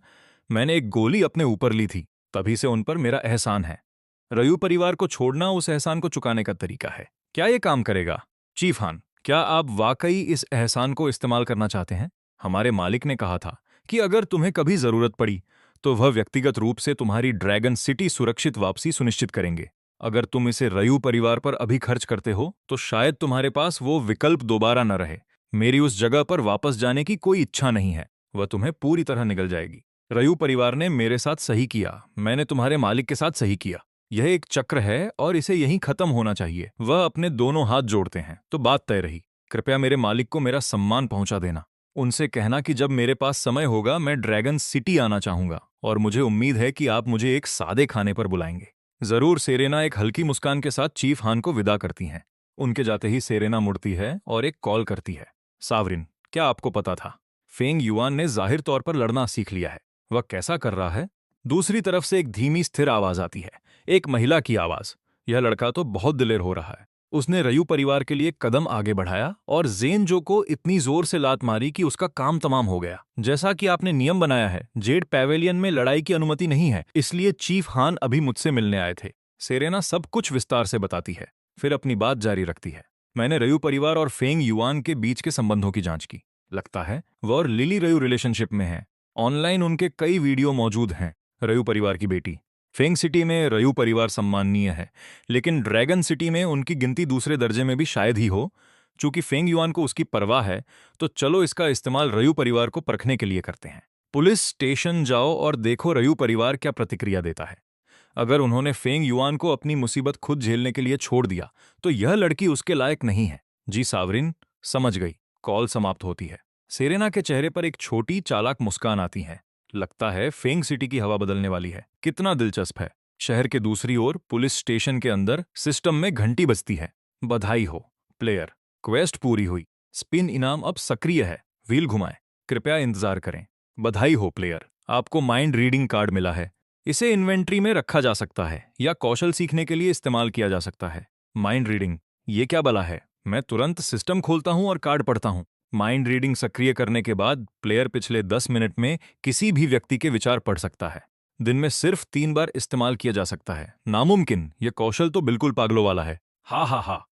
मैंने एक गोली अपने ऊपर ली थी। तभी से उन पर मेरा एहसान है। रयू परिवार को छोड़ना उस एहसान को चुकाने का तरीका है। क्या ये काम करेगा? चीफ हान, क्या आप वाकई इस एहसान को इस्तेमाल करना चाहते हैं? हमारे मालिक ने कहा था कि अगर तुम्हें कभी जरूरत पड़ी तो वह व्यक्तिगत रूप से तुम्हारी ड्रैगन सिटी सुरक्षित वापसी सुनिश्चित करेंगे। अगर तुम इसे रयू परिवार पर अभी खर्च करते हो तो शायद तुम्हारे पास वो विकल्प दोबारा न रहे। मेरी उस जगह पर वापस जाने की कोई इच्छा नहीं है, वह तुम्हें पूरी तरह निगल जाएगी। रयू परिवार ने मेरे साथ सही किया, मैंने तुम्हारे मालिक के साथ सही किया। यह एक चक्र है और इसे यहीं खत्म होना चाहिए। वह अपने दोनों हाथ जोड़ते हैं। तो बात तय रही। कृपया मेरे मालिक को मेरा सम्मान पहुंचा देना। उनसे कहना कि जब मेरे पास समय होगा मैं ड्रैगन सिटी आना चाहूंगा और मुझे उम्मीद है कि आप मुझे एक सादे खाने पर बुलाएंगे। जरूर। सेरेना एक हल्की मुस्कान के साथ चीफ हान को विदा करती हैं। उनके जाते ही सेरेना मुड़ती है और एक कॉल करती है। सावरिन, क्या आपको पता था? फेंग युआन ने जाहिर तौर पर लड़ना सीख लिया है। वह कैसा कर रहा है? दूसरी तरफ से एक धीमी स्थिर आवाज आती है, एक महिला की आवाज। यह लड़का तो बहुत दिलेर हो रहा है। उसने रयू परिवार के लिए कदम आगे बढ़ाया और जेनजो को इतनी जोर से लात मारी कि उसका काम तमाम हो गया। जैसा कि आपने नियम बनाया है, जेड पैवेलियन में लड़ाई की अनुमति नहीं है, इसलिए चीफ हान अभी मुझसे मिलने आए थे। सेरेना सब कुछ विस्तार से बताती है, फिर अपनी बात जारी रखती है। मैंने रयू परिवार और फेंग युआन के बीच के संबंधों की जांच की। लगता है वह और लिली रयू रिलेशनशिप में है। ऑनलाइन उनके कई वीडियो मौजूद हैं। रयू परिवार की बेटी। फेंग सिटी में रयू परिवार सम्माननीय है, लेकिन ड्रैगन सिटी में उनकी गिनती दूसरे दर्जे में भी शायद ही हो। चूंकि फेंग युआन को उसकी परवाह है, तो चलो इसका इस्तेमाल रयू परिवार को परखने के लिए करते हैं। पुलिस स्टेशन जाओ और देखो रयू परिवार क्या प्रतिक्रिया देता है। अगर उन्होंने फेंग युआन को अपनी मुसीबत खुद झेलने के लिए छोड़ दिया तो यह लड़की उसके लायक नहीं है। जी सावरिन, समझ गई। कॉल समाप्त होती है। सेरेना के चेहरे पर एक छोटी चालाक मुस्कान आती है। लगता है फेंग सिटी की हवा बदलने वाली है। कितना दिलचस्प है। शहर के दूसरी ओर पुलिस स्टेशन के अंदर सिस्टम में घंटी बजती है। बधाई हो प्लेयर, क्वेस्ट पूरी हुई। स्पिन इनाम अब सक्रिय है। व्हील घुमाएं। कृपया इंतजार करें। बधाई हो प्लेयर, आपको माइंड रीडिंग कार्ड मिला है। इसे इन्वेंट्री में रखा जा सकता है या कौशल सीखने के लिए इस्तेमाल किया जा सकता है। माइंड रीडिंग, ये क्या बला है? मैं तुरंत सिस्टम खोलता हूं और कार्ड पढ़ता हूं। माइंड रीडिंग सक्रिय करने के बाद प्लेयर पिछले 10 मिनट में किसी भी व्यक्ति के विचार पढ़ सकता है। दिन में सिर्फ 3 बार इस्तेमाल किया जा सकता है। नामुमकिन, यह कौशल तो बिल्कुल पागलों वाला है। हा हा हा।